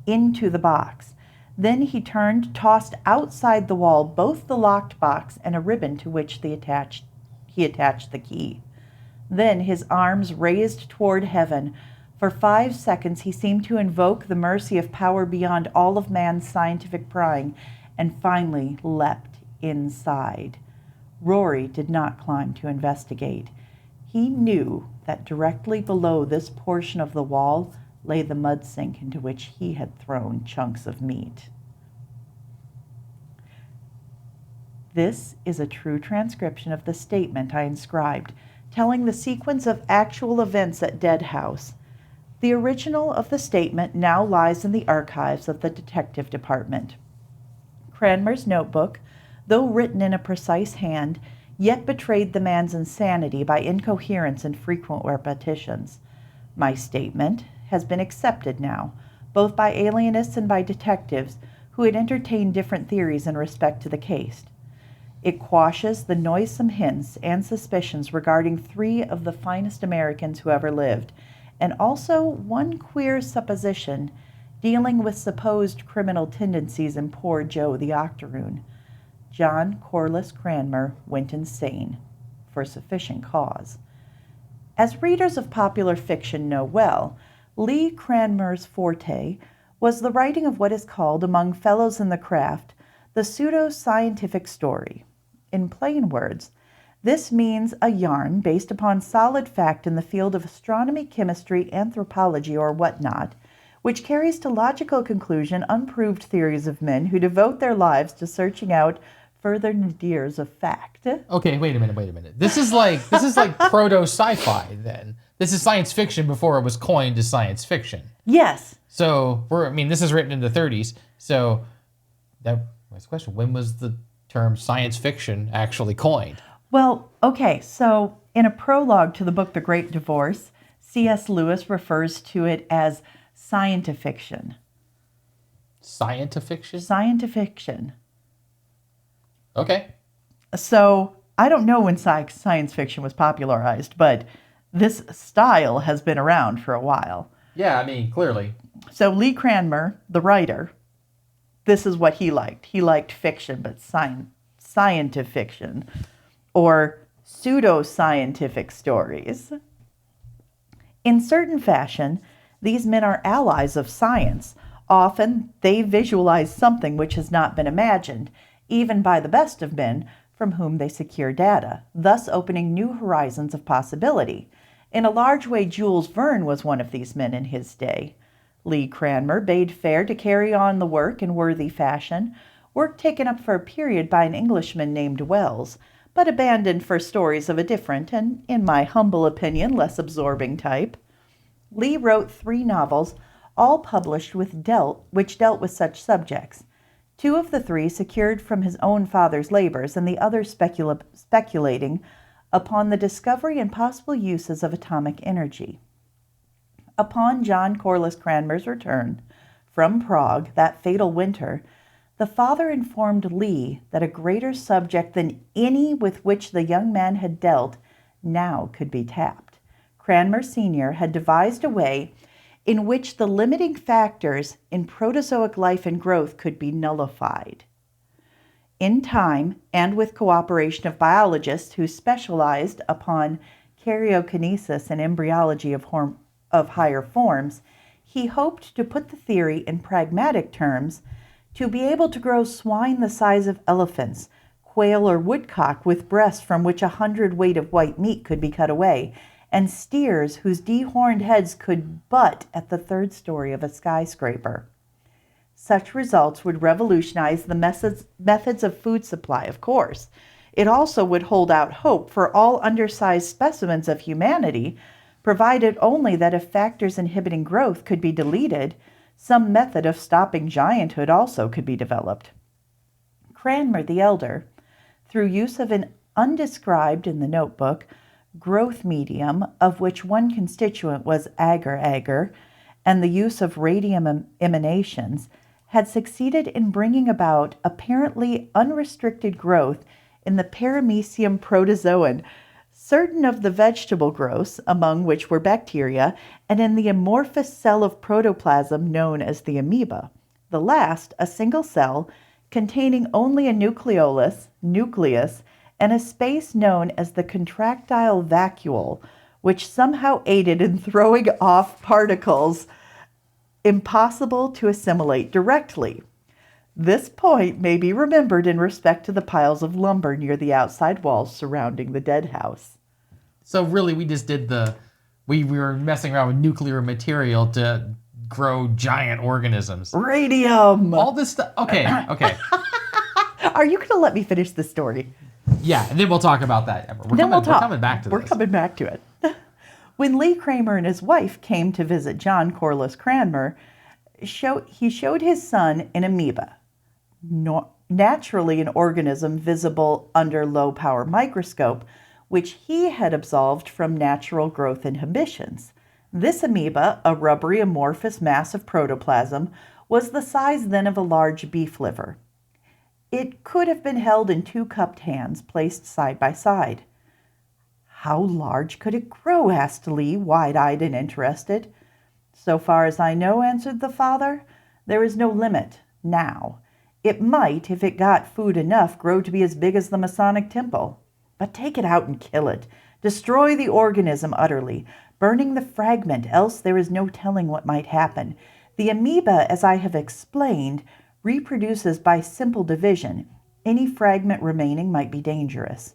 into the box. Then he turned, tossed outside the wall both the locked box and a ribbon to which he attached the key. Then, his arms raised toward heaven, for 5 seconds he seemed to invoke the mercy of power beyond all of man's scientific prying, and finally leapt inside. Rory did not climb to investigate. He knew that directly below this portion of the wall lay the mud sink into which he had thrown chunks of meat. This is a true transcription of the statement I inscribed, telling the sequence of actual events at Dead House. The original of the statement now lies in the archives of the Detective Department. Cranmer's notebook, though written in a precise hand, yet betrayed the man's insanity by incoherence and frequent repetitions. My statement has been accepted now, both by alienists and by detectives who had entertained different theories in respect to the case. It quashes the noisome hints and suspicions regarding 3 of the finest Americans who ever lived, and also one queer supposition dealing with supposed criminal tendencies in poor Joe the Octoroon. John Corliss Cranmer went insane for sufficient cause. As readers of popular fiction know well, Lee Cranmer's forte was the writing of what is called, among fellows in the craft, the pseudo-scientific story. In plain words, this means a yarn based upon solid fact in the field of astronomy, chemistry, anthropology, or whatnot, which carries to logical conclusion unproved theories of men who devote their lives to searching out further nadirs of fact.
Okay, wait a minute. This is like proto sci-fi then. This is science fiction before it was coined as science fiction.
Yes.
So this is written in the 30s. So that was the question. When was the term science fiction actually coined?
Well, okay, so in a prologue to the book The Great Divorce, C.S. Lewis refers to it as scientifiction.
Scientifiction?
Scientifiction.
Okay.
So I don't know when science fiction was popularized, but this style has been around for a while.
Yeah, clearly.
So Lee Cranmer, the writer, this is what he liked. He liked fiction, but scientifiction, or pseudo-scientific stories. In certain fashion, these men are allies of science. Often they visualize something which has not been imagined, even by the best of men from whom they secure data, thus opening new horizons of possibility. In a large way, Jules Verne was one of these men in his day. Lee Cranmer bade fair to carry on the work in worthy fashion, work taken up for a period by an Englishman named Wells, but abandoned for stories of a different and, in my humble opinion, less absorbing type. Lee wrote 3 novels, all published which dealt with such subjects. 2 of the 3 secured from his own father's labors, and the other speculating upon the discovery and possible uses of atomic energy. Upon John Corliss Cranmer's return from Prague that fatal winter, the father informed Lee that a greater subject than any with which the young man had dealt now could be tapped. Cranmer Sr. had devised a way in which the limiting factors in protozoic life and growth could be nullified. In time, and with cooperation of biologists who specialized upon karyokinesis and embryology of higher forms, he hoped to put the theory in pragmatic terms to be able to grow swine the size of elephants, quail or woodcock with breasts from which 100 weight of white meat could be cut away, and steers whose dehorned heads could butt at the 3rd story of a skyscraper. Such results would revolutionize the methods of food supply, of course. It also would hold out hope for all undersized specimens of humanity, provided only that if factors inhibiting growth could be deleted, some method of stopping gianthood also could be developed. Cranmer the Elder, through use of an undescribed in the notebook growth medium, of which one constituent was agar-agar, and the use of radium emanations, had succeeded in bringing about apparently unrestricted growth in the paramecium protozoan, certain of the vegetable growths, among which were bacteria, and in the amorphous cell of protoplasm known as the amoeba. The last, a single cell containing only a nucleus, and a space known as the contractile vacuole, which somehow aided in throwing off particles impossible to assimilate directly. This point may be remembered in respect to the piles of lumber near the outside walls surrounding the dead house.
So really, we just did we were messing around with nuclear material to grow giant organisms.
Radium!
All this stuff. Okay.
Are you going to let me finish the story?
Yeah, and then we'll talk about that. We're coming back to this.
We're coming back to it. When Lee Kramer and his wife came to visit John Corliss Cranmer, he showed his son an amoeba, naturally an organism visible under low-power microscope, which he had absolved from natural growth inhibitions. This amoeba, a rubbery amorphous mass of protoplasm, was the size then of a large beef liver. It could have been held in two cupped hands placed side by side. How large could it grow? Asked Lee, wide-eyed and interested. So far as I know, answered the father, there is no limit now. It might, if it got food enough, grow to be as big as the Masonic Temple. But take it out and kill it. Destroy the organism utterly, burning the fragment, else there is no telling what might happen. The amoeba, as I have explained, reproduces by simple division. Any fragment remaining might be dangerous.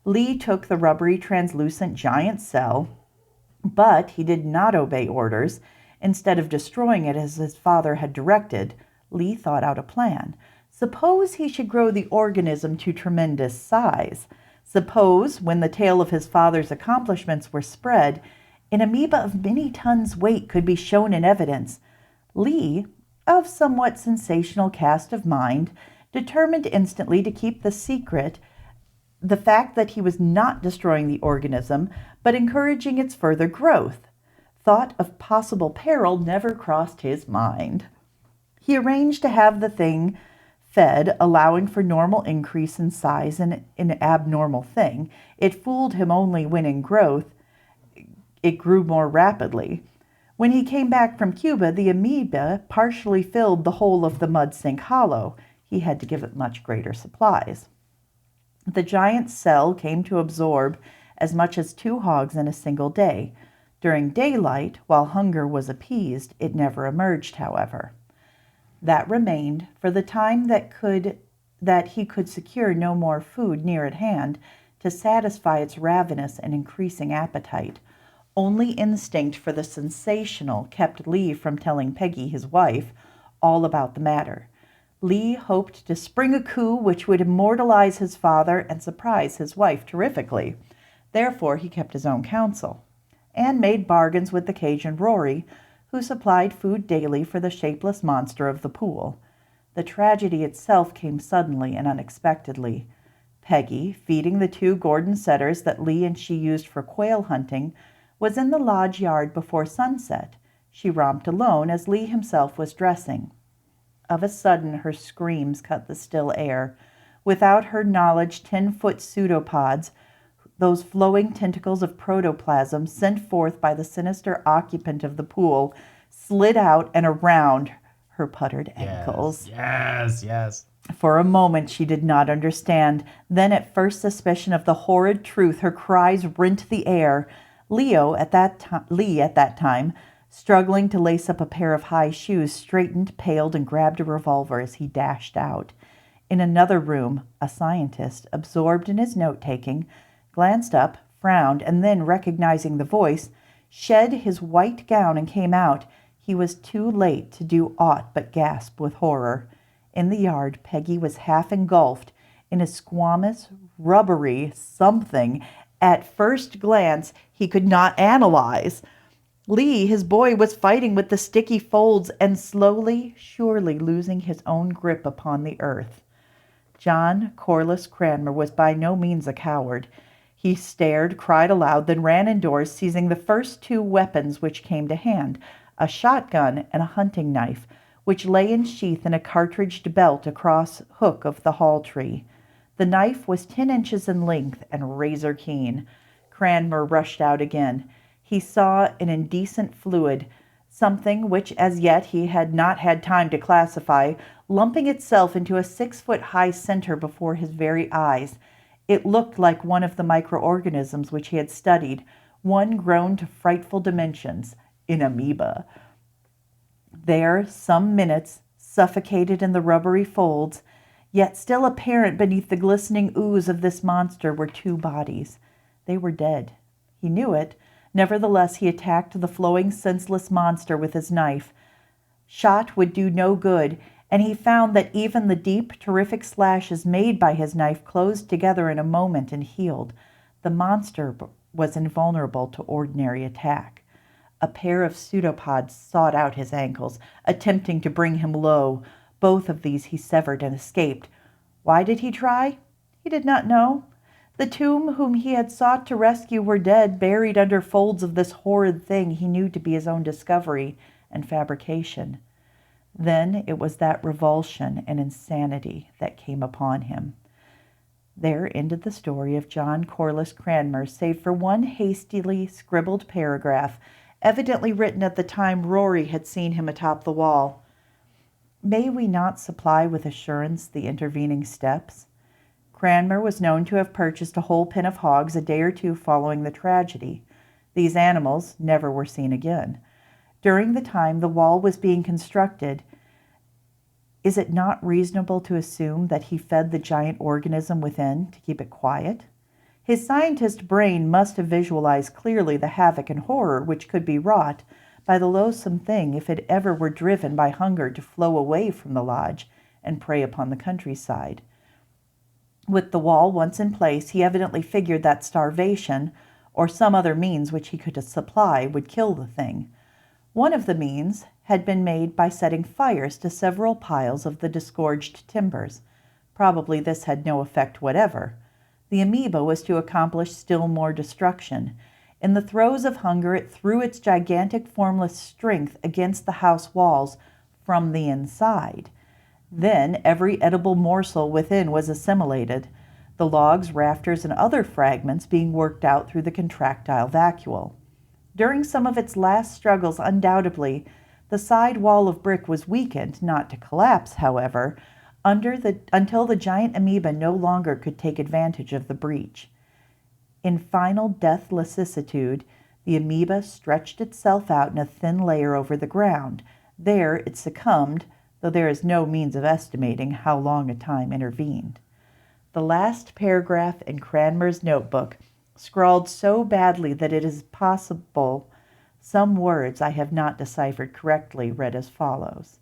Lee took the rubbery, translucent giant cell, but he did not obey orders. Instead of destroying it as his father had directed, Lee thought out a plan. Suppose he should grow the organism to tremendous size. Suppose, when the tale of his father's accomplishments were spread, an amoeba of many tons weight could be shown in evidence. Lee, of somewhat sensational cast of mind, determined instantly to keep the secret the fact that he was not destroying the organism, but encouraging its further growth. Thought of possible peril never crossed his mind. He arranged to have the thing fed, allowing for normal increase in size in an abnormal thing. It fooled him only when in growth it grew more rapidly. When he came back from Cuba, the amoeba partially filled the whole of the mud sink hollow. He had to give it much greater supplies. The giant cell came to absorb as much as 2 hogs in a single day. During daylight, while hunger was appeased, it never emerged, however. That remained, for the time that he could secure no more food near at hand to satisfy its ravenous and increasing appetite. Only instinct for the sensational kept Lee from telling Peggy, his wife, all about the matter. Lee hoped to spring a coup which would immortalize his father and surprise his wife terrifically. Therefore, he kept his own counsel, and made bargains with the Cajun Rory, who supplied food daily for the shapeless monster of the pool. The tragedy itself came suddenly and unexpectedly. Peggy, feeding the 2 Gordon setters that Lee and she used for quail hunting, was in the lodge yard before sunset. She romped alone as Lee himself was dressing. Of a sudden, her screams cut the still air. Without her knowledge, 10-foot pseudopods, those flowing tentacles of protoplasm sent forth by the sinister occupant of the pool, slid out and around her puttered ankles.
Yes.
For a moment she did not understand. Then at first suspicion of the horrid truth, her cries rent the air. Lee at that time, struggling to lace up a pair of high shoes, straightened, paled, and grabbed a revolver as he dashed out. In another room, a scientist, absorbed in his note-taking, glanced up, frowned, and then, recognizing the voice, shed his white gown and came out. He was too late to do aught but gasp with horror. In the yard, Peggy was half engulfed in a squamous, rubbery something. At first glance, he could not analyze. Lee, his boy, was fighting with the sticky folds and slowly, surely losing his own grip upon the earth. John Corliss Cranmer was by no means a coward. He stared, cried aloud, then ran indoors, seizing the first two weapons which came to hand, a shotgun and a hunting knife, which lay in sheath in a cartridged belt across hook of the hall tree. The knife was 10 inches in length and razor keen. Cranmer rushed out again. He saw an indecent fluid, something which as yet he had not had time to classify, lumping itself into a 6-foot-high center before his very eyes. It looked like one of the microorganisms which he had studied, one grown to frightful dimensions, an amoeba. There, some minutes, suffocated in the rubbery folds, yet still apparent beneath the glistening ooze of this monster, were two bodies. They were dead. He knew it. Nevertheless, he attacked the flowing, senseless monster with his knife. Shot would do no good, and he found that even the deep, terrific slashes made by his knife closed together in a moment and healed. The monster was invulnerable to ordinary attack. A pair of pseudopods sawed out his ankles, attempting to bring him low. Both of these he severed and escaped. Why did he try? He did not know. The two whom he had sought to rescue were dead, buried under folds of this horrid thing he knew to be his own discovery and fabrication. Then it was that revulsion and insanity that came upon him. There ended the story of John Corliss Cranmer, save for one hastily scribbled paragraph, evidently written at the time Rory had seen him atop the wall. May we not supply with assurance the intervening steps? Cranmer was known to have purchased a whole pen of hogs a day or two following the tragedy. These animals never were seen again. During the time the wall was being constructed, is it not reasonable to assume that he fed the giant organism within to keep it quiet? His scientist brain must have visualized clearly the havoc and horror which could be wrought by the loathsome thing if it ever were driven by hunger to flow away from the lodge and prey upon the countryside. With the wall once in place, he evidently figured that starvation, or some other means which he could supply, would kill the thing. One of the means had been made by setting fires to several piles of the disgorged timbers. Probably this had no effect whatever. The amoeba was to accomplish still more destruction. In the throes of hunger, it threw its gigantic formless strength against the house walls from the inside. Then every edible morsel within was assimilated, the logs, rafters, and other fragments being worked out through the contractile vacuole. During some of its last struggles, undoubtedly, the side wall of brick was weakened, not to collapse, however, until the giant amoeba no longer could take advantage of the breach. In final death lassitude, the amoeba stretched itself out in a thin layer over the ground. There it succumbed, though there is no means of estimating how long a time intervened. The last paragraph in Cranmer's notebook, scrawled so badly that it is possible some words I have not deciphered correctly, read as follows.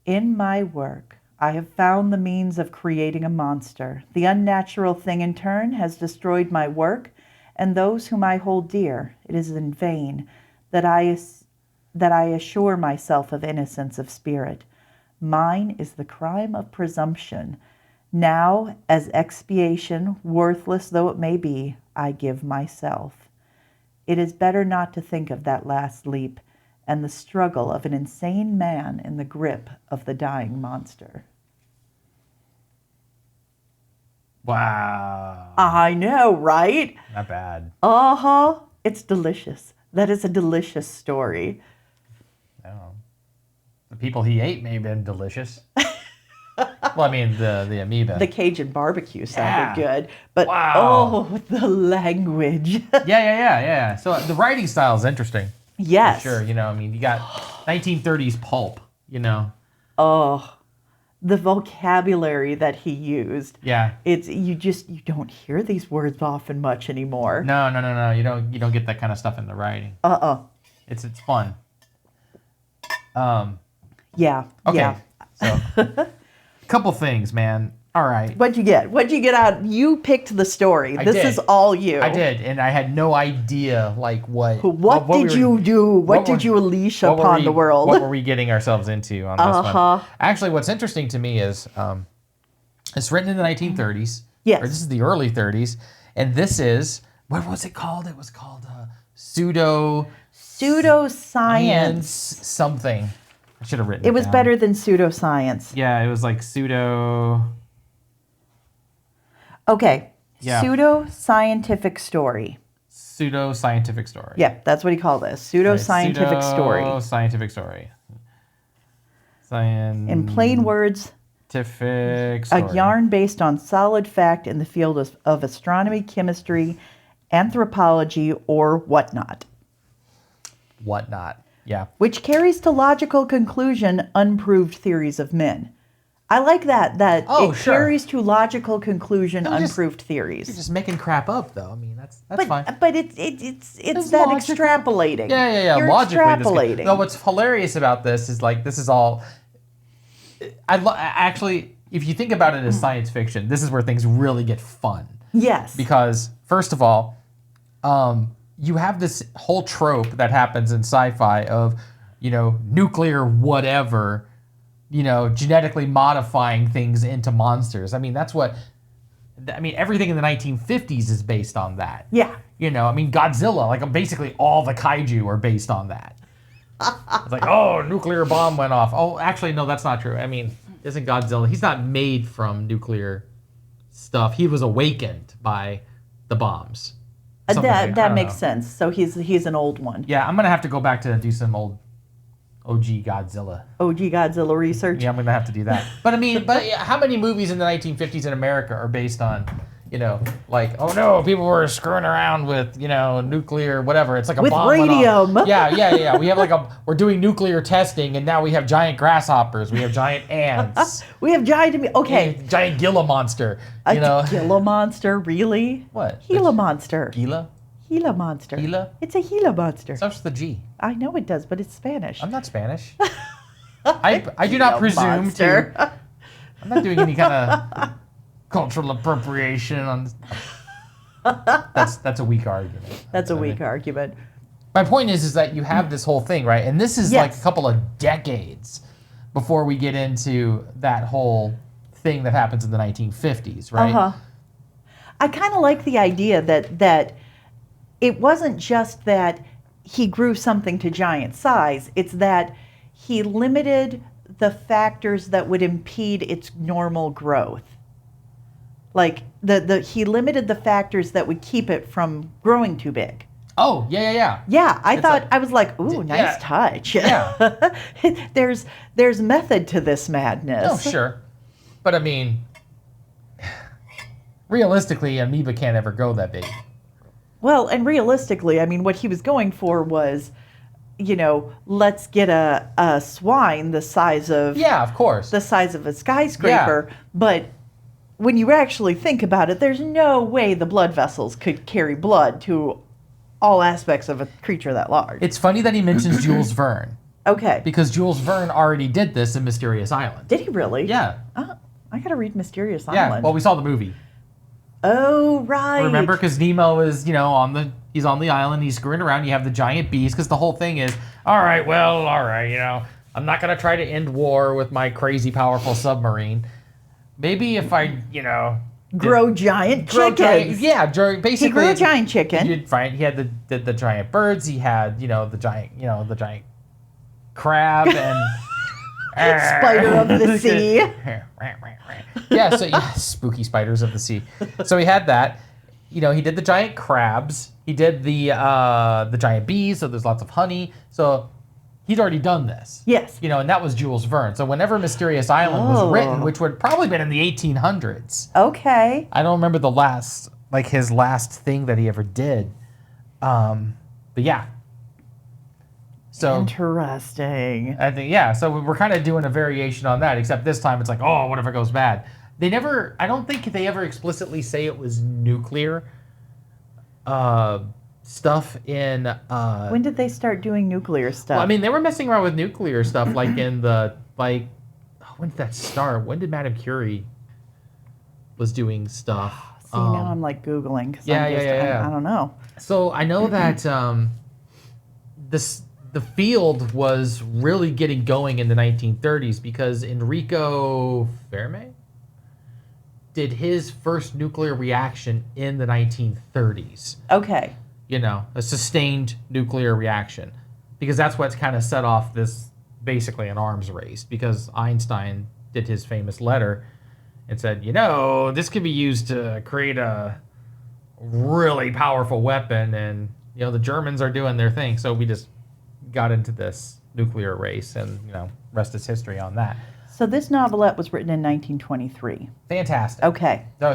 In my work, I have found the means of creating a monster. The unnatural thing in turn has destroyed my work and those whom I hold dear. It is in vain that I assure myself of innocence of spirit. Mine is the crime of presumption. Now, as expiation, worthless though it may be, I give myself. It is better not to think of that last leap and the struggle of an insane man in the grip of the dying monster.
Wow.
I know, right?
Not bad.
Uh-huh. It's delicious. That is a delicious story.
Oh. The people he ate may have been delicious. Well, I mean, the amoeba.
The Cajun barbecue sounded
Yeah.
good, but
Wow.
oh, the language.
Yeah. So the writing style is interesting.
Yes.
For sure. I mean, you got 1930s pulp,
Oh, the vocabulary that he used.
Yeah.
It's you don't hear these words often much anymore.
No. You don't get that kind of stuff in the writing. It's fun.
Yeah.
Okay.
Yeah.
So, couple things, man. All right.
What'd you get? What'd you get out? You picked the story. This
did.
is all you.
I did, and I had no idea what
did you do? What did you unleash upon the world?
What were we getting ourselves into on this one? Actually, what's interesting to me is It's written in the 1930s.
Yes.
Or this is the early 30s. And this is, what was it called? It was called pseudo
Pseudoscience.
something. I should have written
It was
down.
better than pseudoscience.
Yeah, it was like pseudo.
Okay.
Yeah.
Pseudo-scientific story.
Pseudo scientific story.
Yeah, that's what he called it. Pseudo-scientific story.
Scientific story.
In plain words,
Scientific
a
story.
yarn based on solid fact in the field of astronomy, chemistry, anthropology, or whatnot.
Whatnot. Yeah.
Which carries to logical conclusion unproved theories of men. I like that
Oh,
it
sure.
carries to logical conclusion
No, just-
unproved
You're
theories.
just making crap up, though. I mean, that's fine.
But it's that
logical.
extrapolating.
Yeah.
You're
Logically,
extrapolating.
No, what's hilarious about this is like this is all. Actually, if you think about it as science fiction, this is where things really get fun.
Yes.
Because first of all, you have this whole trope that happens in sci-fi of, nuclear whatever, genetically modifying things into monsters. I mean, everything in the 1950s is based on that.
Yeah.
Godzilla, like basically all the kaiju are based on that. It's like, oh, nuclear bomb went off. Oh, actually, no, that's not true. I mean, isn't Godzilla? He's not made from nuclear stuff. He was awakened by the bombs. Something like- I
That
don't
makes
know.
sense. So he's an old one.
Yeah, I'm gonna have to go back to do some old OG Godzilla.
OG Godzilla research.
Yeah, I'm gonna have to do that. But how many movies in the 1950s in America are based on, like, oh no, people were screwing around with, nuclear whatever. It's like a
With
bomb went off.
radium.
Yeah. We have we're doing nuclear testing, and now we have giant grasshoppers. We have giant ants.
We have giant. Okay.
Giant Gila monster.
A Gila monster, really?
What?
Gila monster.
Gila?
Gila monster.
Gila?
It's a Gila monster.
Starts with the G.
I know it does, but it's Spanish.
I'm not Spanish. I do not
Gila
presume
monster.
to. I'm not doing any kind of cultural appropriation on. That's a weak argument.
That's a weak argument.
My point is that you have this whole thing, right? And this is like
Yes.
a couple of decades before we get into that whole thing that happens in the 1950s, right?
Uh-huh. I kind of like the idea that it wasn't just that he grew something to giant size. It's that he limited the factors that would impede its normal growth. Like he limited the factors that would keep it from growing too big.
Oh, yeah.
Yeah, I
It's
was like, ooh, nice
yeah.
touch.
Yeah.
there's method to this madness.
Oh, sure. But I mean, realistically, amoeba can't ever go that big.
Well, and realistically, I mean, what he was going for was, let's get a swine the size of
Yeah, of course.
a skyscraper. But when you actually think about it, there's no way the blood vessels could carry blood to all aspects of a creature that large.
It's funny that he mentions Jules Verne,
Okay.
because Jules Verne already did this in Mysterious Island.
Did he really?
Yeah.
Oh, I gotta read Mysterious
Yeah.
Island.
Well, we saw the movie.
Oh, right.
Remember, because Nemo is, he's on the island, he's screwing around. You have the giant bees, because the whole thing is, all right, I'm not gonna try to end war with my crazy powerful submarine. Maybe if I,
Grow giant chickens.
basically.
He grew a giant chicken.
He had the giant birds. He had the giant crab and
Spider of the sea.
Spooky spiders of the sea. So he had that. He did the giant crabs. He did the giant bees. So there's lots of honey. So he'd already done this.
Yes.
And that was Jules Verne. So whenever Mysterious Island was written,
Oh.
which would probably been in the 1800s.
Okay.
I don't remember his last thing that he ever did. But yeah. So
Interesting.
I think, so we're kind of doing a variation on that, except this time it's like, oh, what if it goes bad? I don't think they ever explicitly say it was nuclear stuff in...
When did they start doing nuclear stuff?
Well, I mean, they were messing around with nuclear stuff like in the, when did that start? When did Madame Curie was doing stuff?
See, now I'm like Googling. 'Cause
yeah,
I'm just,
yeah.
I don't know.
So I know that the field was really getting going in the 1930s because Enrico Fermi did his first nuclear reaction in the 1930s.
Okay.
A sustained nuclear reaction. Because that's what's kind of set off this, basically an arms race. Because Einstein did his famous letter and said, this could be used to create a really powerful weapon. And, the Germans are doing their thing. So we just got into this nuclear race and, rest is history on that.
So this novelette was written in 1923.
Fantastic.
Okay.
So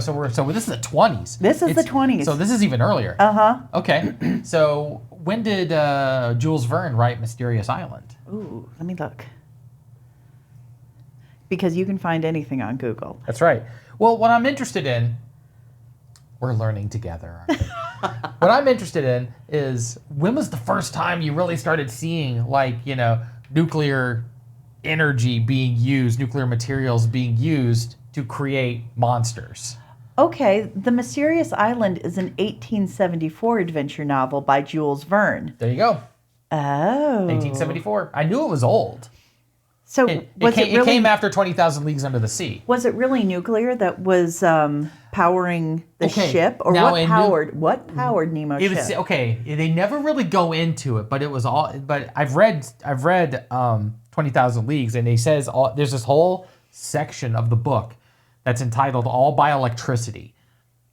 this is the 20s.
This is the 20s.
So this is even earlier.
Uh-huh.
Okay. So when did Jules Verne write Mysterious Island?
Ooh, let me look. Because you can find anything on Google.
That's right. Well, what I'm interested in, we're learning together, aren't we? What I'm interested in is, when was the first time you really started seeing, nuclear energy being used, nuclear materials being used to create monsters?
Okay, The Mysterious Island is an 1874 adventure novel by Jules Verne.
There you go.
Oh.
1874. I knew it was old.
So
It came after 20,000 Leagues Under the Sea.
Was it really nuclear that was powering the ship, or
now
what powered Nemo's
it
ship?
was, okay, they never really go into it, but it was all. But I've read 20,000 Leagues, and he says there's this whole section of the book that's entitled "All by Electricity."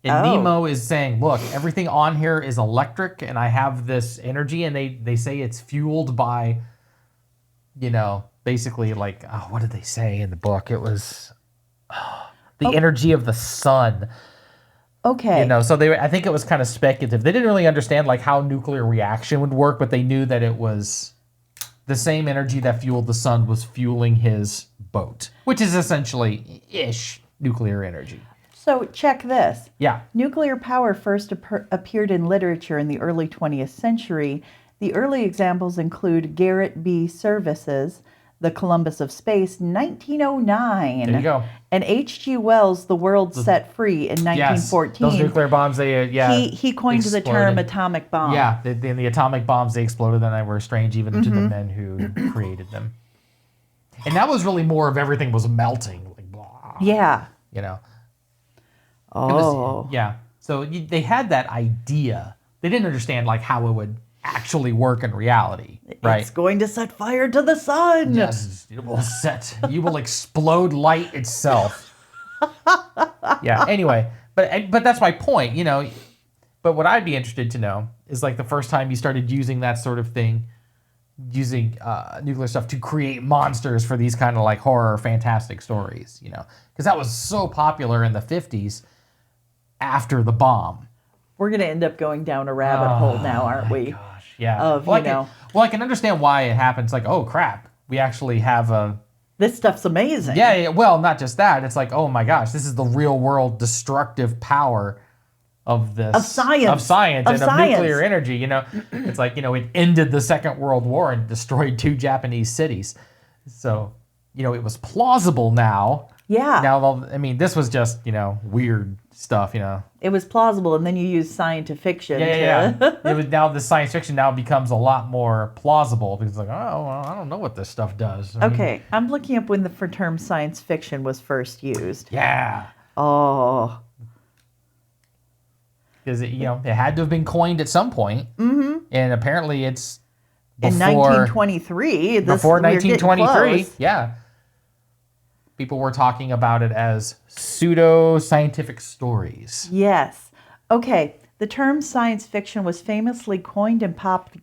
And Nemo is saying, look, everything on here is electric, and I have this energy, and they say it's fueled by, basically, like, what did they say in the book? It was the energy of the sun.
Okay.
So I think it was kind of speculative. They didn't really understand how nuclear reaction would work, but they knew that it was the same energy that fueled the sun was fueling his boat, which is essentially nuclear energy.
So check this.
Yeah.
Nuclear power first appeared in literature in the early 20th century. The early examples include Garrett B. Service's The Columbus of Space, 1909.
There you go.
And H.G. Wells' The World Set Free in 1914.
Yes, those nuclear bombs,
He coined the term atomic bomb.
Yeah, the atomic bombs, they exploded, and they were strange even to the men who created them. And that was really more of everything was melting. Like, blah.
Yeah.
Oh. So they had that idea. They didn't understand how it would actually work in reality, right?
It's going to set fire to the sun.
Yes, it will you will explode light itself. Yeah, anyway, but that's my point, But what I'd be interested to know is the first time you started using that sort of thing, using nuclear stuff to create monsters for these kind of horror fantastic stories, because that was so popular in the 50s after the bomb.
We're going to end up going down a rabbit hole now, aren't we?
Gosh, yeah.
Of,
I can understand why it happens. Oh crap, we actually have
this stuff's amazing.
Yeah, well, not just that. It's oh my gosh, this is the real world destructive power of this
of science
and of nuclear energy. It's it ended the Second World War and destroyed 2 Japanese cities. So it was plausible now.
Yeah.
Now, this was just weird stuff.
It was plausible, and then you use science fiction.
Yeah. It was now the science fiction now becomes a lot more plausible because I don't know what this stuff does.
Okay, I'm looking up when the term science fiction was first used.
Yeah.
Oh.
Because it had to have been coined at some point. Mm-hmm. And apparently it's
in 1923.
Before 1923, yeah. People were talking about it as pseudo-scientific stories.
Yes. Okay, the term science fiction was famously coined and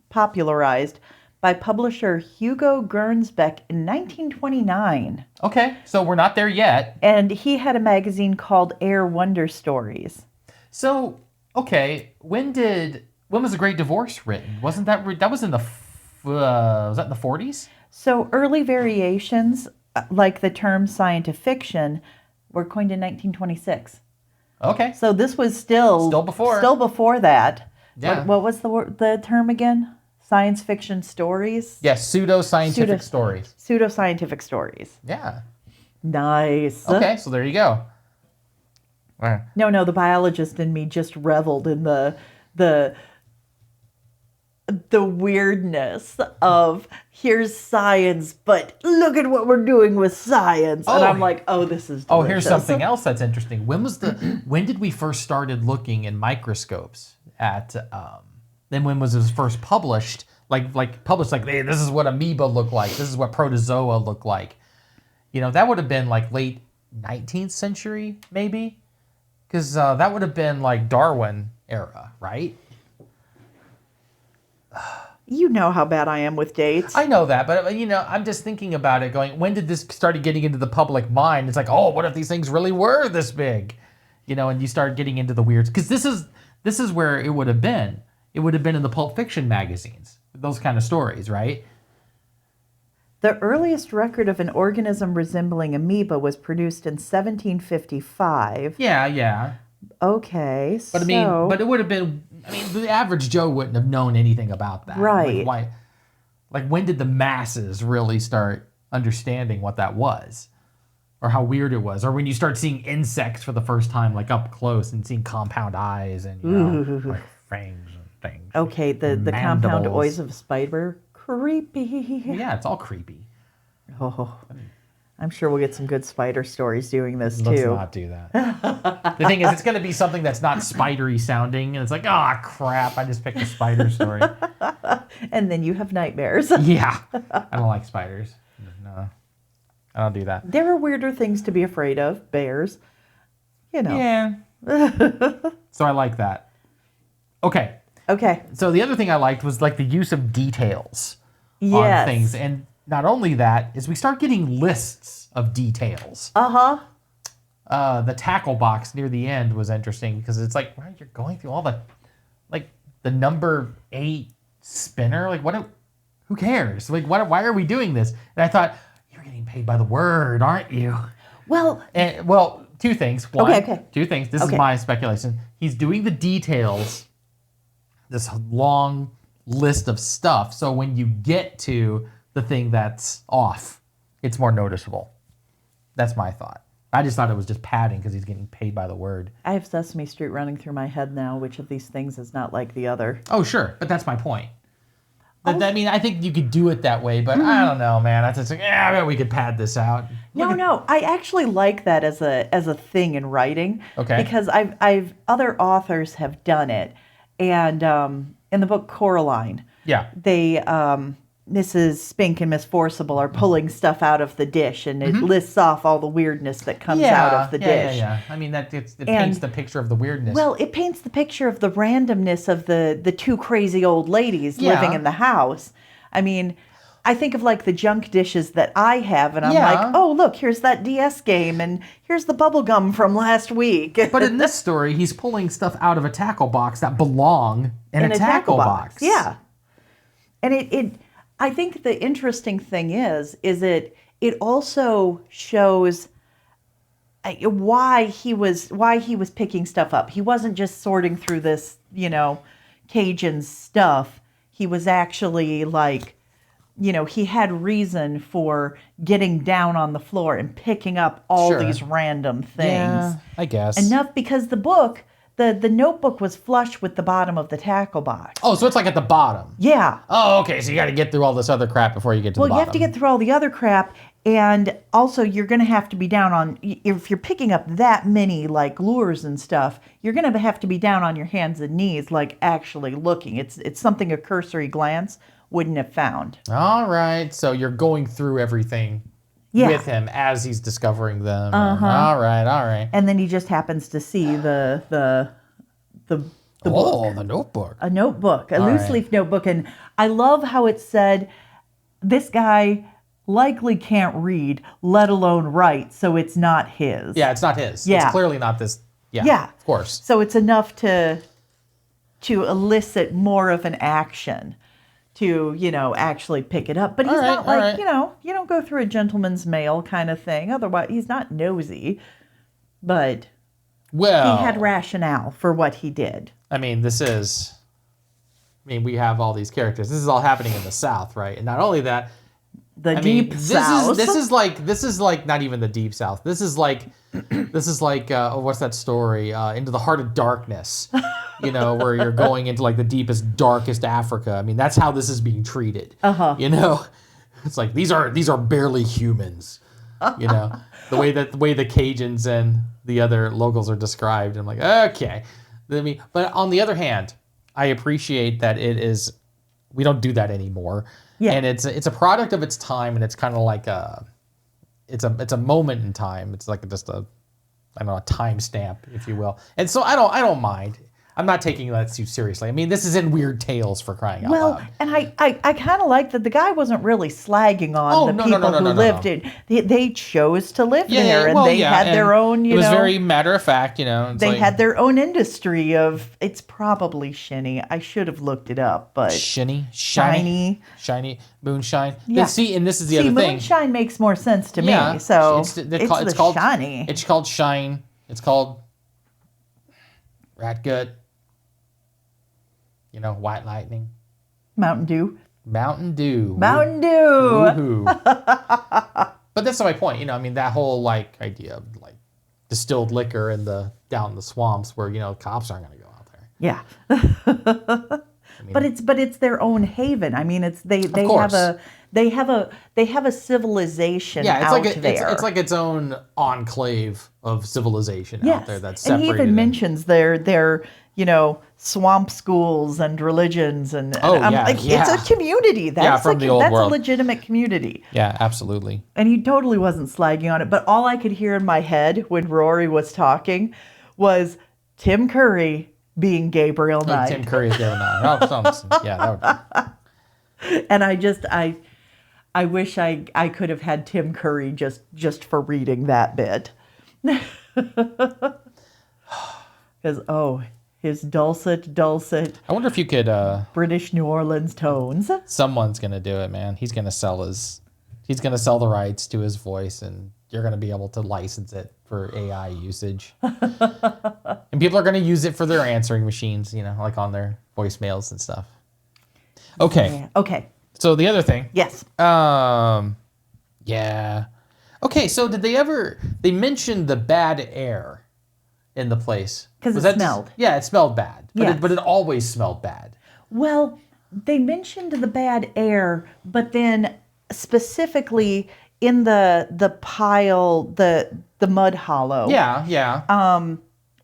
popularized by publisher Hugo Gernsback in 1929.
Okay, so we're not there yet.
And he had a magazine called Air Wonder Stories.
So, okay, when was The Great Divorce written? Wasn't that was in the was that in the 40s?
So early variations, like the term science fiction, were coined in 1926.
Okay.
So this was still before that.
Yeah.
What was the term again? Science fiction stories?
Yes, pseudo-scientific stories.
Pseudo-scientific stories.
Yeah.
Nice.
Okay, so there you go. Right.
No, the biologist in me just reveled in the the weirdness of here's science, but look at what we're doing with science. And I'm like, oh, this is delicious.
Oh, here's something else that's interesting. When did we first started looking in microscopes at then when was it first published? Published hey, this is what amoeba look like. This is what protozoa look like. That would have been like late 19th century, maybe. Because that would have been like Darwin era, right?
You know how bad I am with dates.
I know that, but I'm just thinking about it going, when did this started getting into the public mind? It's like, oh, what if these things really were this big? And you start getting into the weirds. Because this is where it would have been. It would have been in the Pulp Fiction magazines. Those kind of stories, right?
The earliest record of an organism resembling amoeba was produced in 1755.
Yeah.
Okay,
but it would have been. The average Joe wouldn't have known anything about that,
right?
When did the masses really start understanding what that was, or how weird it was, or when you start seeing insects for the first time, like up close, and seeing compound eyes and like fangs and things.
Okay, the compound eyes of a spider. Creepy.
Yeah, it's all creepy.
Oh, I'm sure we'll get some good spider stories doing this too.
Let's not do that. The thing is, it's going to be something that's not spidery sounding, and it's like, oh crap, I just picked a spider story.
And then you have nightmares.
Yeah, I don't like spiders. No, I don't do that.
There are weirder things to be afraid of. Bears,
Yeah. So I like that. Okay. So the other thing I liked was like the use of details on things. And not only that, is we start getting lists of details. The tackle box near the end was interesting because it's like, wow, you're going through all the number 8 spinner. Like, who cares? Like, why are we doing this? And I thought, you're getting paid by the word, aren't you?
Well,
two things. One,
okay.
Two things. This is my speculation. He's doing the details, this long list of stuff. So when you get to the thing that's off, it's more noticeable. That's my thought. I just thought it was just padding because he's getting paid by the word.
I have Sesame Street running through my head now. Which of these things is not like the other?
Oh, sure. But that's my point. I think you could do it that way, but I don't know, man. I just like, I bet we could pad this out.
No. I actually like that as a thing in writing.
Okay.
Because I've other authors have done it, and in the book Coraline, they Mrs. Spink and Miss Forcible are pulling stuff out of the dish, and it lists off all the weirdness that comes out of the dish.
Yeah. I mean, it paints the picture of the weirdness.
Well, it paints the picture of the randomness of the two crazy old ladies living in the house. I mean, I think of like the junk dishes that I have, and I'm like, oh, look, here's that DS game, and here's the bubble gum from last week.
But in this story, he's pulling stuff out of a tackle box that belong in a tackle box.
Yeah. And I think the interesting thing is it also shows why he was picking stuff up. He wasn't just sorting through this, Cajun stuff. He was actually like, he had reason for getting down on the floor and picking up all these random things.
Yeah, I guess.
Enough because the book, the notebook was flush with the bottom of the tackle box.
Oh, so it's like at the bottom.
Yeah.
Oh, okay. So you got to get through all this other crap before you get to the bottom.
Well, you have to get through all the other crap, and also you're going to have to be down on, if you're picking up that many like lures and stuff, you're going to have to be down on your hands and knees, like actually looking. It's something a cursory glance wouldn't have found.
All right. So you're going through everything with him as he's discovering them. All right.
And then he just happens to see the book.
The notebook.
A notebook, a loose leaf notebook. And I love how it said, this guy likely can't read, let alone write, so it's not his.
Yeah, it's not his.
Yeah.
It's clearly not this. Yeah, of course.
So it's enough to elicit more of an action to, actually pick it up. But he's not like, you don't go through a gentleman's mail kind of thing. Otherwise, he's not nosy. But he had rationale for what he did.
I mean, we have all these characters. This is all happening in the South, right? And not only that,
Deep South.
This is like not even the Deep South. This is like what's that story? Into the Heart of Darkness, where you're going into like the deepest, darkest Africa. I mean, that's how this is being treated.
Uh-huh.
It's like these are barely humans. The way the Cajuns and the other locals are described. I'm like, okay. I mean, but on the other hand, I appreciate that we don't do that anymore.
Yeah.
And it's a product of its time, and it's kind of like it's a moment in time. It's like just a timestamp, if you will. And so I don't mind. I'm not taking that too seriously. I mean, this is in Weird Tales, for crying out loud.
And I kind of like that the guy wasn't really slagging on the people who lived in. They chose to live there, and they had their own.
It was very matter of fact.
They had their own industry of. It's probably shinny. I should have looked it up, but
shiny, moonshine.
Yeah.
See, and this is the other thing.
Moonshine makes more sense to me. So it's called shiny.
It's called shine. It's called rat gut. White lightning.
Mountain Dew.
Woohoo. But that's my point. I mean, that whole idea of distilled liquor down the swamps where cops aren't going to go out there.
Yeah. But it's their own haven. I mean, they have a civilization out there.
It's like its own enclave of civilization out there that's separated.
And he even mentions their swamp schools and religions and it's a community. That's
from the old world.
That's a legitimate community.
Yeah, absolutely.
And he totally wasn't slagging on it, but all I could hear in my head when Rory was talking was Tim Curry being Gabriel Knight.
Tim Curry is Gabriel Knight. Yeah, that would.
And I wish I could have had Tim Curry just for reading that bit. Because his dulcet.
I wonder if you could.
British New Orleans tones.
Someone's gonna do it, man. He's gonna sell the rights to his voice, and you're gonna be able to license it for AI usage. And people are gonna use it for their answering machines, like on their voicemails and stuff. Okay.
Yeah. Okay.
So the other thing.
Yes.
Yeah. Okay. So did they mentioned the bad air in the place?
Because it smelled.
It smelled bad.
Yes.
But it always smelled bad.
Well, they mentioned the bad air, but then specifically in the pile, the mud hollow.
Yeah.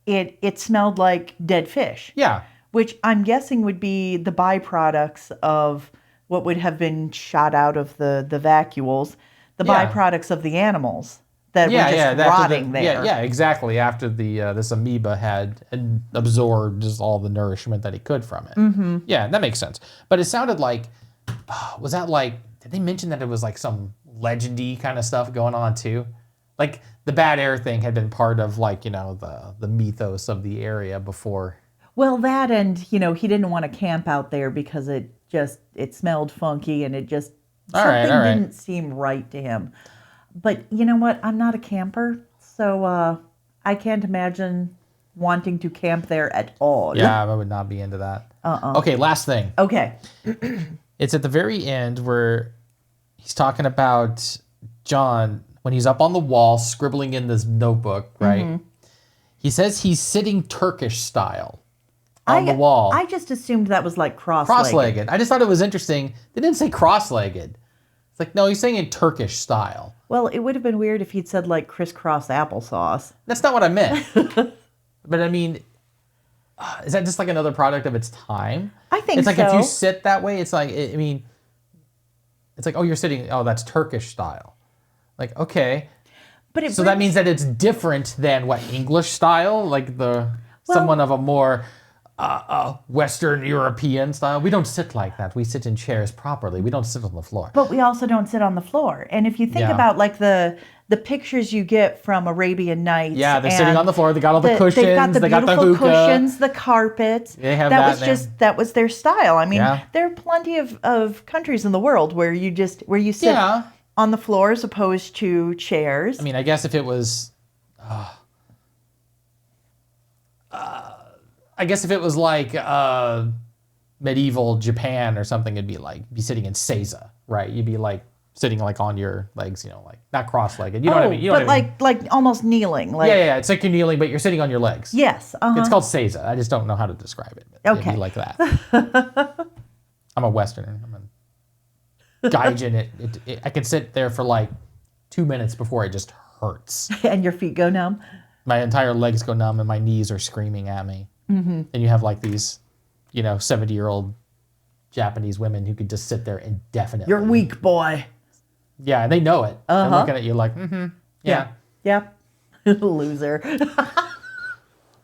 It smelled like dead fish.
Yeah.
Which I'm guessing would be the byproducts of what would have been shot out of the vacuoles, the byproducts of the animals that were just rotting there.
Yeah, exactly. After this amoeba had absorbed just all the nourishment that he could from it.
Mm-hmm.
Yeah, that makes sense. But it sounded like, did they mention that it was like some legendy kind of stuff going on too? Like the bad air thing had been part of the mythos of the area before.
Well, that and, he didn't want to camp out there because it smelled funky and it just, something didn't seem right to him. But you know what? I'm not a camper, so I can't imagine wanting to camp there at all.
Yeah, I would not be into that. Okay, last thing.
Okay.
It's at the very end where he's talking about John when he's up on the wall scribbling in this notebook, right? Mm-hmm. He says he's sitting Turkish style on the wall.
I just assumed that was like cross-legged.
Cross-legged. I just thought it was interesting. They didn't say cross-legged. It's like, no, he's saying in Turkish style.
Well, it would have been weird if he'd said like crisscross applesauce.
That's not what I meant. But I mean, is that just like another product of its time?
I think
it's like
so.
If you sit that way, it's like, it's like, you're sitting, that's Turkish style. Like, okay. But that means that it's different than what English style, like someone of a more Western European style. We don't sit like that. We sit in chairs properly. We don't sit on the floor.
But we also don't sit on the floor. And if you think about like the pictures you get from Arabian Nights.
Yeah, they're sitting on the floor. They got all the cushions.
They got the beautiful
hookah.
cushions, the carpets.
They have
that was their style. I mean, there are plenty of countries in the world where you sit on the floor as opposed to chairs.
I mean, I guess if it was like medieval Japan or something, it'd be like sitting in seiza, right? You'd be like sitting like on your legs, like not cross-legged. You know what I mean? You know
but
what I mean?
like almost kneeling. Like
Yeah. It's like you're kneeling, but you're sitting on your legs.
yes.
It's called seiza. I just don't know how to describe it. It'd
Okay.
be like that. I'm a Westerner. I'm a gaijin. I can sit there for like 2 minutes before it just hurts.
And your feet go numb.
My entire legs go numb and my knees are screaming at me. Mm-hmm. And you have like these, 70-year-old Japanese women who could just sit there indefinitely.
You're weak, boy.
Yeah, and they know it. They're looking at you like, yeah.
Yep. Loser.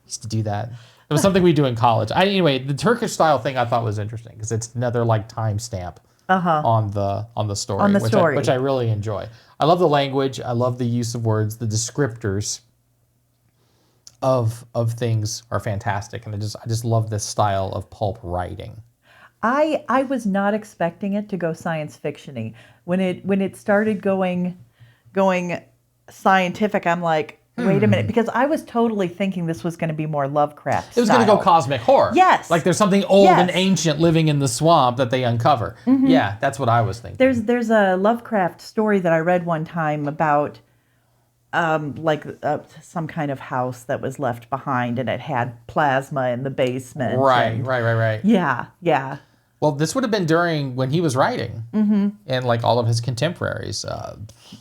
Used to do that. It was something we do in college. Anyway, the Turkish style thing I thought was interesting because it's another like timestamp on the story.
On the story.
Which I really enjoy. I love the language. I love the use of words. The descriptors of things are fantastic, and I just love this style of pulp writing.
I was not expecting it to go science fiction-y. When it started going scientific, I'm like, wait a minute, because I was totally thinking this was going to be more Lovecraft
It was going to go cosmic horror.
Yes.
Like there's something old and
Yes.
ancient living in the swamp that they uncover. Yeah, that's what I was thinking.
There's a Lovecraft story that I read one time about some kind of house that was left behind, and it had plasma in the basement.
Right.
Yeah.
Well, this would have been during when he was writing, and like all of his contemporaries,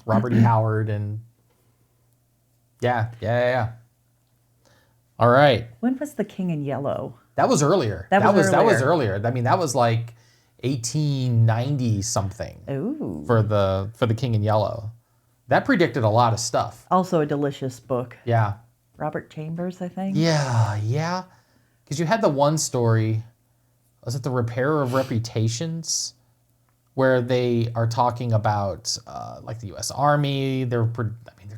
Robert E. Howard, and yeah. All right,
When was The King in Yellow?
that was earlier.
That was
earlier. I mean, that was like 1890 something
Ooh.
for the King in Yellow. That predicted a lot of stuff.
Also a delicious book.
Yeah,
Robert Chambers, I think.
yeah. Because you had the one story. Was it The Repair of Reputations? Where they are talking about like the U.S. Army. They're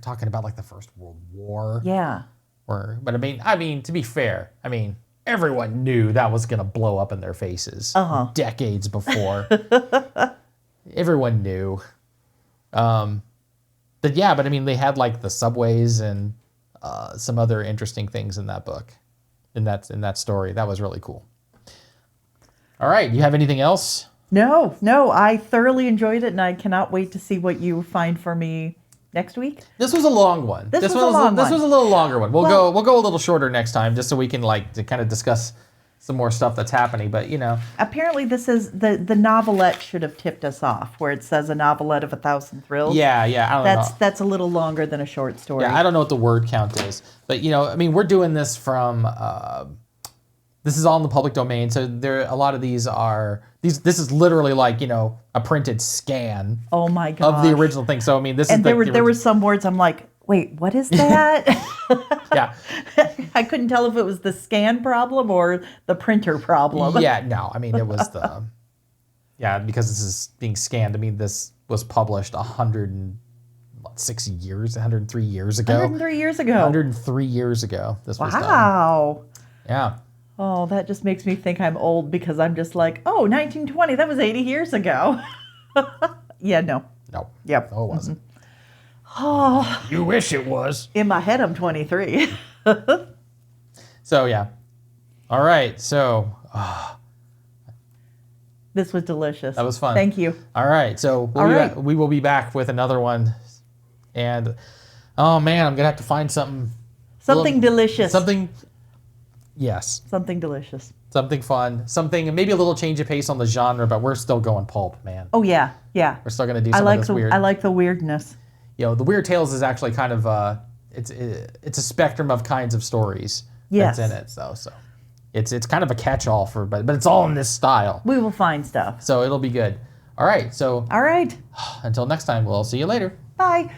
talking about like the First World War.
Yeah.
But I mean, to be fair, everyone knew that was going to blow up in their faces decades before. Everyone knew. But they had like the subways and some other interesting things in that book, in that story. That was really cool. All right, you have anything else?
No, I thoroughly enjoyed it, and I cannot wait to see what you find for me next week.
This was a long one.
This was a
little longer one. We'll go a little shorter next time, just so we can to kind of discuss some more stuff that's happening. But
Apparently, this is the novelette should have tipped us off, where it says a novelette of 1,000 thrills.
yeah. I don't know.
That's a little longer than a short story.
Yeah, I don't know what the word count is, but we're doing this from. This is all in the public domain, so a lot of these are This is literally like a printed scan.
Oh my god.
Of the original thing. So this is.
And there were some words I'm like, wait, what is that?
Yeah.
I couldn't tell if it was the scan problem or the printer problem.
Yeah, no, it was the. Yeah, because this is being scanned. This was published 103 years ago.
103 years ago.
103 years ago. This was done.
Wow.
Yeah.
Oh, that just makes me think I'm old because I'm just like, oh, 1920, that was 80 years ago. Yeah, no.
No.
Yep.
No, it wasn't.
Oh,
You wish it was.
in my head, I'm 23.
So, yeah. All right. So,
This was delicious.
that was fun.
Thank you.
All right. So, we will be back with another one. And, oh, man, I'm going to have to find something.
Something delicious.
Yes.
Something delicious.
Something fun. Something, maybe a little change of pace on the genre, but we're still going pulp, man.
Oh, yeah. Yeah.
We're still going to do some of this weird.
I like the weirdness.
The Weird Tales is actually kind of it's a spectrum of kinds of stories
Yes.
that's in it. So it's kind of a catch-all but it's all in this style.
We will find stuff.
So it'll be good. All right. So
All right.
until next time, we'll see you later.
Bye.